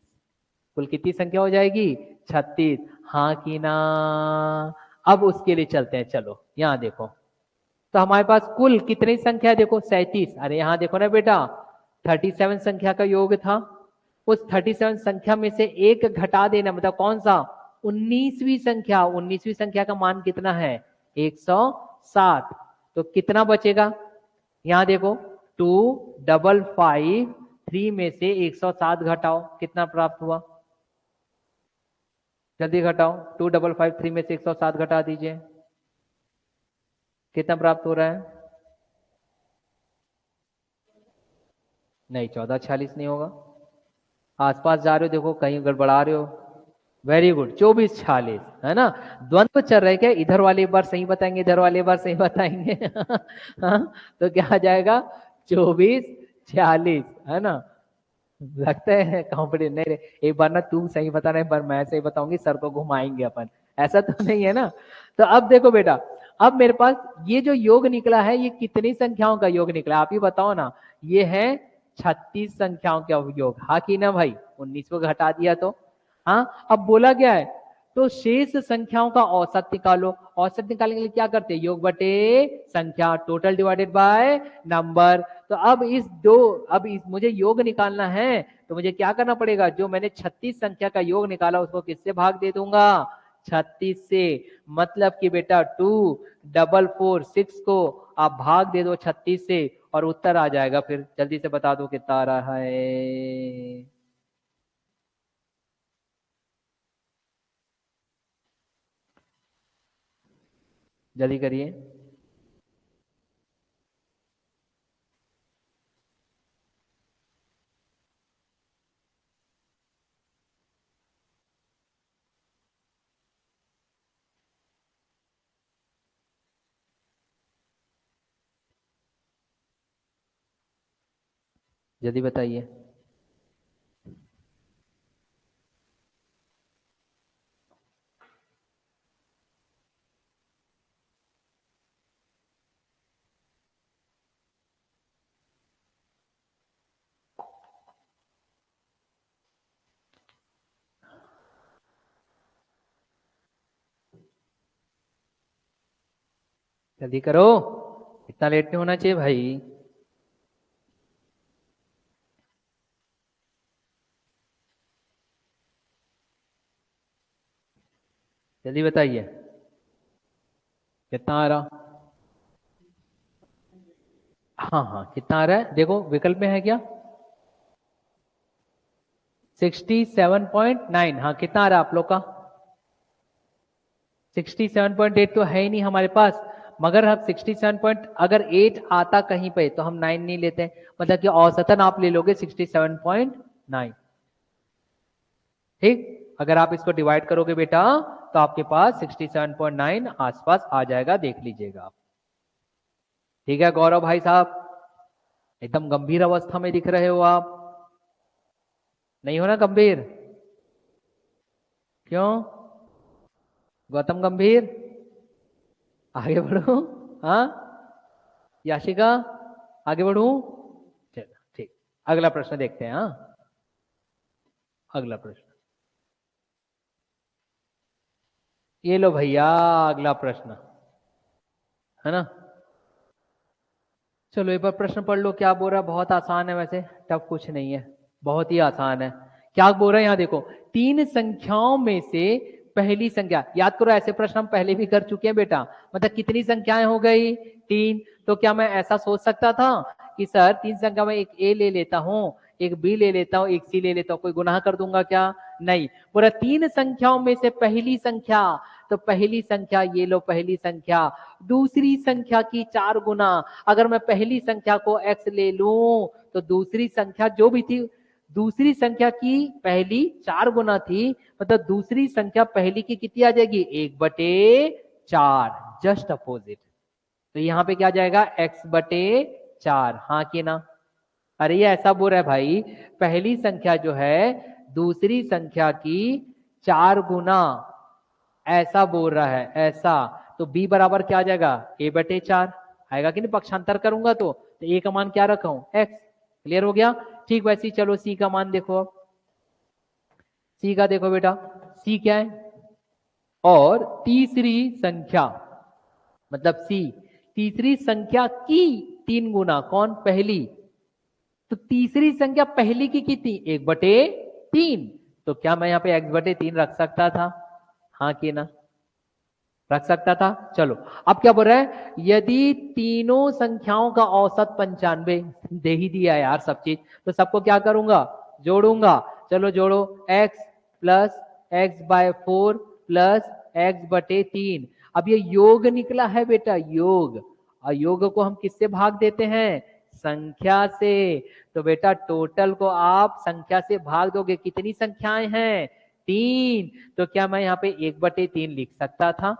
कुल कितनी संख्या हो जाएगी, 36, हाँ कि ना। अब उसके लिए चलते हैं, चलो यहां देखो, तो हमारे पास कुल कितनी संख्या है, देखो 37। अरे यहां देखो ना बेटा, 37 संख्या का योग था, उस 37 संख्या में से एक घटा देना, मतलब कौन सा, 19वीं संख्या। 19वीं संख्या का मान कितना है, 107। तो कितना बचेगा, यहां देखो 2553 में से 107 घटाओ, कितना प्राप्त हुआ, जल्दी घटाओ, 2553 में से 107 घटा दीजिए, कितना प्राप्त हो रहा है, नहीं 1446 नहीं होगा, आसपास जा रहे हो, देखो कहीं गड़बड़ा रहे हो। वेरी गुड, 2446 है ना। द्वंद्व चल रहे क्या, इधर वाले एक बार सही बताएंगे, इधर वाले एक बार सही बताएंगे हाँ, तो क्या आ जाएगा, 2446 है ना। लगता है कॉम्पिटेंट नहीं रे, एक बार ना तू सही बता रहे, पर मैं सही बताऊंगी, सर को घुमाएंगे अपन, ऐसा तो नहीं है ना। तो अब देखो बेटा, अब मेरे पास ये जो योग निकला है, ये कितनी संख्याओं का योग निकला, आप ही बताओ ना। ये है 36 संख्याओं का योग, हाँ कि ना भाई, 19 को घटा दिया तो, हाँ। अब बोला गया है तो शेष संख्याओं का औसत निकालो। औसत निकालने के लिए क्या करते हैं, योग बटे संख्या, टोटल डिवाइडेड बाय नंबर। तो अब मुझे योग निकालना है, तो मुझे क्या करना पड़ेगा, जो मैंने 36 संख्या का योग निकाला उसको किससे भाग दे दूंगा, 36 से। मतलब कि बेटा 2446 को आप भाग दे दो 36 से और उत्तर आ जाएगा। फिर जल्दी से बता दो कितना आ रहा है, जल्दी करिए। जल्दी बताइए। जल्दी करो, इतना लेट नहीं होना चाहिए भाई। जल्दी बताइए कितना आ रहा, हाँ हाँ कितना आ रहा है, देखो विकल्प में है क्या, 67.9, हाँ कितना आ रहा है आप लोग का, 67.8 तो है ही नहीं हमारे पास। मगर हम 67 पॉइंट अगर 8 आता कहीं पे तो हम 9 नहीं लेते, मतलब कि औसतन आप ले लोगे 67.9। ठीक, अगर आप इसको डिवाइड करोगे बेटा तो आपके पास 67.9 आसपास आ जाएगा, देख लीजिएगा आप। ठीक है गौरव भाई साहब, एकदम गंभीर अवस्था में दिख रहे हो आप, नहीं हो ना गंभीर, क्यों, गौतम गंभीर, आगे बढ़ो, हाँ याशिका, आगे बढ़ू, चलो ठीक, अगला प्रश्न देखते हैं, हाँ अगला प्रश्न, ये लो भैया अगला प्रश्न, है ना। चलो एक बार प्रश्न पढ़ लो, क्या बोल रहा है, बहुत आसान है वैसे, टफ कुछ नहीं है, बहुत ही आसान है। क्या बोल रहा है यहाँ देखो, तीन संख्याओं में से पहली संख्या, याद करो ऐसे प्रश्न हम पहले भी कर चुके हैं बेटा, मतलब कितनी संख्याएं हो गई, तीन। तो क्या मैं ऐसा सोच सकता था कि सर तीन संख्या में एक ए ले लेता हूँ, एक बी ले लेता हूँ, एक सी ले लेता हूँ, कोई गुनाह कर दूंगा क्या, नहीं। पूरा तीन संख्याओं में से पहली संख्या, तो पहली संख्या ये लो, पहली संख्या दूसरी संख्या की 4 गुना। अगर मैं पहली संख्या को x ले लूं तो दूसरी संख्या जो भी थी, दूसरी संख्या की पहली 4 गुना थी, मतलब दूसरी संख्या पहली की कितनी आ जाएगी, 1/4, जस्ट अपोजिट। तो यहाँ पे क्या आ जाएगा, x/4, हाँ कि ना। अरे ये ऐसा बोल रहा है भाई, पहली संख्या जो है दूसरी संख्या की 4 गुना, ऐसा बोल रहा है, ऐसा। तो b बराबर क्या आ जाएगा, a/4 आएगा कि नहीं, पक्षांतर करूंगा तो a का मान क्या रखा हूं, x। क्लियर हो गया। ठीक, वैसे ही चलो c का मान देखो। अब c का देखो बेटा, c क्या है, और तीसरी संख्या मतलब c, तीसरी संख्या की 3 गुना, कौन, पहली। तो तीसरी संख्या पहली की कितनी, 1/3। तो क्या मैं यहाँ पे x/3 रख सकता था, हाँ कि ना, रख सकता था। चलो अब क्या बोल रहा है, यदि तीनों संख्याओं का औसत 95, दे ही दिया यार सब चीज, तो सबको क्या करूंगा, जोड़ूंगा। चलो जोड़ो, x plus x/4 plus x/3। अब ये योग निकला है बेटा, योग, और योग को हम किससे भाग देते हैं, संख्या से। तो बेटा टोटल को आप संख्या से भाग दोगे, कितनी संख्याएं हैं, 3। तो क्या मैं यहाँ पे 1/3 लिख सकता था,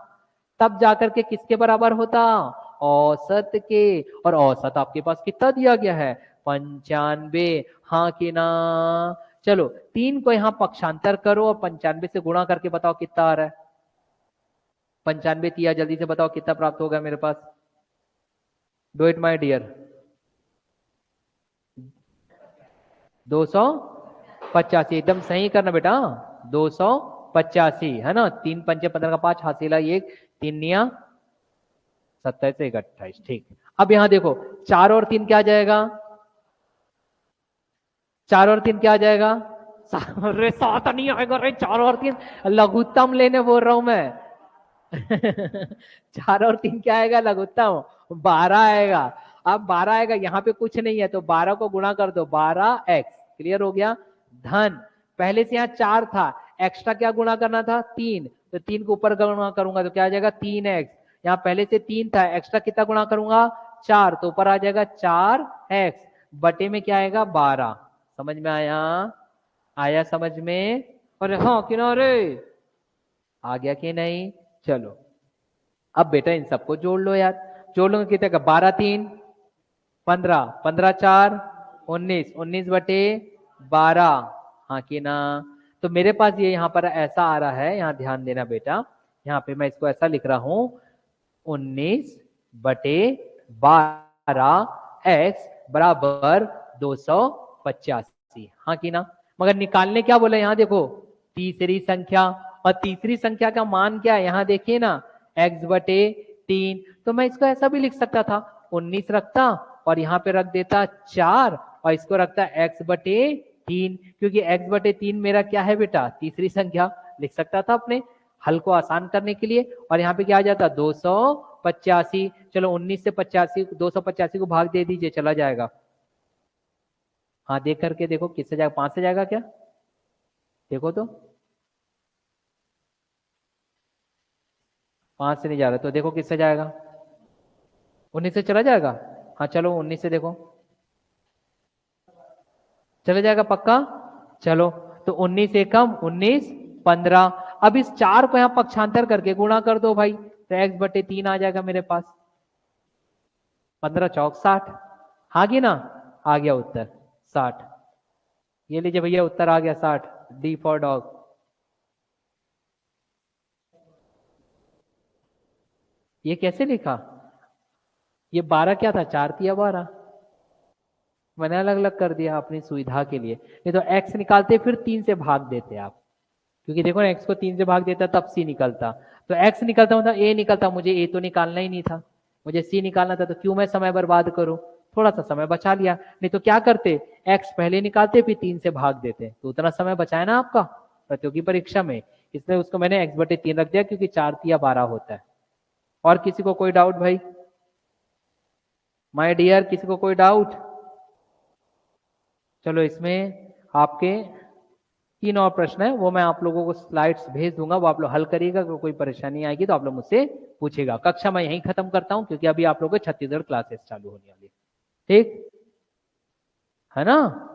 तब जाकर के किसके बराबर होता, औसत के। और औसत आपके पास कितना दिया गया है, 95, हाँ कि ना। चलो 3 को यहाँ पक्षांतर करो और 95 से गुणा करके बताओ कितना आ रहा है। 95 दिया, जल्दी से बताओ कितना प्राप्त होगा मेरे पास, डू इट माय डियर। 285, एकदम सही करना बेटा, 285 है ना। 3×5 15 का 5, हासिला 1, 3×9 27 से 28। ठीक, अब यहां देखो 4 और 3 क्या आ जाएगा, 4 और 3 क्या आ जाएगा, अरे 7 नहीं आएगा रे, 4 और 3 लघुत्तम लेने बोल रहा हूं मैं। 4 और 3 क्या आएगा, लघुत्तम 12 आएगा। अब 12 आएगा, यहाँ पे कुछ नहीं है तो 12 को गुणा कर दो, 12x। क्लियर हो गया। धन, पहले से यहाँ 4 था, एक्स्ट्रा क्या गुणा करना था, 3, तो 3 को ऊपर गुणा करूंगा तो क्या आ जाएगा, 3x। यहाँ पहले से 3 था, एक्स्ट्रा कितना गुणा करूंगा, 4, तो ऊपर आ जाएगा 4x, बटे में क्या आएगा, 12। समझ में आया, आया समझ में। अरे हाँ किनारे, आ गया कि नहीं। चलो अब बेटा इन सबको जोड़ लो यार, जोड़ लो कितने का, 12×3 15, 15×4 19, 19/12, हाँ कि ना। तो मेरे पास ये यहाँ पर ऐसा आ रहा है, यहाँ ध्यान देना बेटा, यहाँ पे मैं इसको ऐसा लिख रहा हूं, 19/12x बराबर 285, हाँ कि ना। मगर निकालने क्या बोला, यहाँ देखो तीसरी संख्या, और तीसरी संख्या का मान क्या है, यहाँ देखिए ना, x/3। तो मैं इसको ऐसा भी लिख सकता था, 19 रखता और यहाँ पे रख देता 4, और इसको रखता x/3, क्योंकि x/3 मेरा क्या है बेटा, तीसरी संख्या। लिख सकता था अपने हल को आसान करने के लिए, और यहाँ पे क्या आ जाता, 285। चलो 19 से 85, 285 को भाग दे दीजिए, चला जाएगा। हाँ देख करके देखो किससे जाएगा, 5 से जाएगा क्या, देखो तो, 5 से नहीं जा रहा, तो देखो किससे जाएगा, 19 से चला जाएगा। हाँ चलो 19 से देखो, चला जाएगा पक्का। चलो तो 19 एकम 19, 15। अब इस 4 को यहाँ पक्षांतर करके गुणा कर दो भाई, तो x/3 आ जाएगा मेरे पास, 15×4 60, आ गया ना, आ गया उत्तर 60। ये लीजिए भैया उत्तर आ गया 60, डी फॉर डॉग। ये कैसे लिखा, ये 12 क्या था, 4 थी या 12, मैंने अलग अलग कर दिया अपनी सुविधा के लिए। नहीं तो x निकालते फिर 3 से भाग देते आप, क्योंकि देखो ना x को 3 से भाग देता तब c निकलता, तो x निकलता मतलब a निकलता, मुझे a तो निकालना ही नहीं था, मुझे c निकालना था, तो क्यों मैं समय बर्बाद करूं, थोड़ा सा समय बचा लिया। नहीं तो क्या करते, x पहले निकालते फिर 3 से भाग देते, तो उतना समय बचाया ना आपका प्रतियोगी परीक्षा में, इसलिए उसको मैंने x/3 रख दिया, क्योंकि 4 या 12 होता है। और किसी को कोई डाउट भाई, माय डियर, किसी को कोई डाउट। चलो इसमें आपके 3 और प्रश्न है, वो मैं आप लोगों को स्लाइड्स भेज दूंगा, वो आप लोग हल करिएगा। अगर कोई परेशानी आएगी तो आप लोग मुझसे पूछेगा। कक्षा मैं यहीं खत्म करता हूं, क्योंकि अभी आप लोगों को छत्तीसगढ़ क्लासेस चालू होने वाली है, ठीक है ना।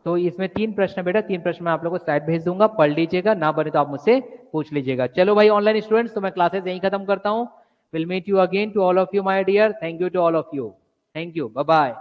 तो इसमें 3 प्रश्न बेटा, 3 प्रश्न मैं आप लोगों को साइड भेज दूंगा, पढ़ लीजिएगा, ना बने तो आप मुझसे पूछ लीजिएगा। चलो भाई ऑनलाइन स्टूडेंट्स, तो मैं क्लासेस यहीं खत्म करता हूँ। Will meet you again to all of you my dear, thank you to all of you, thank you, bye bye.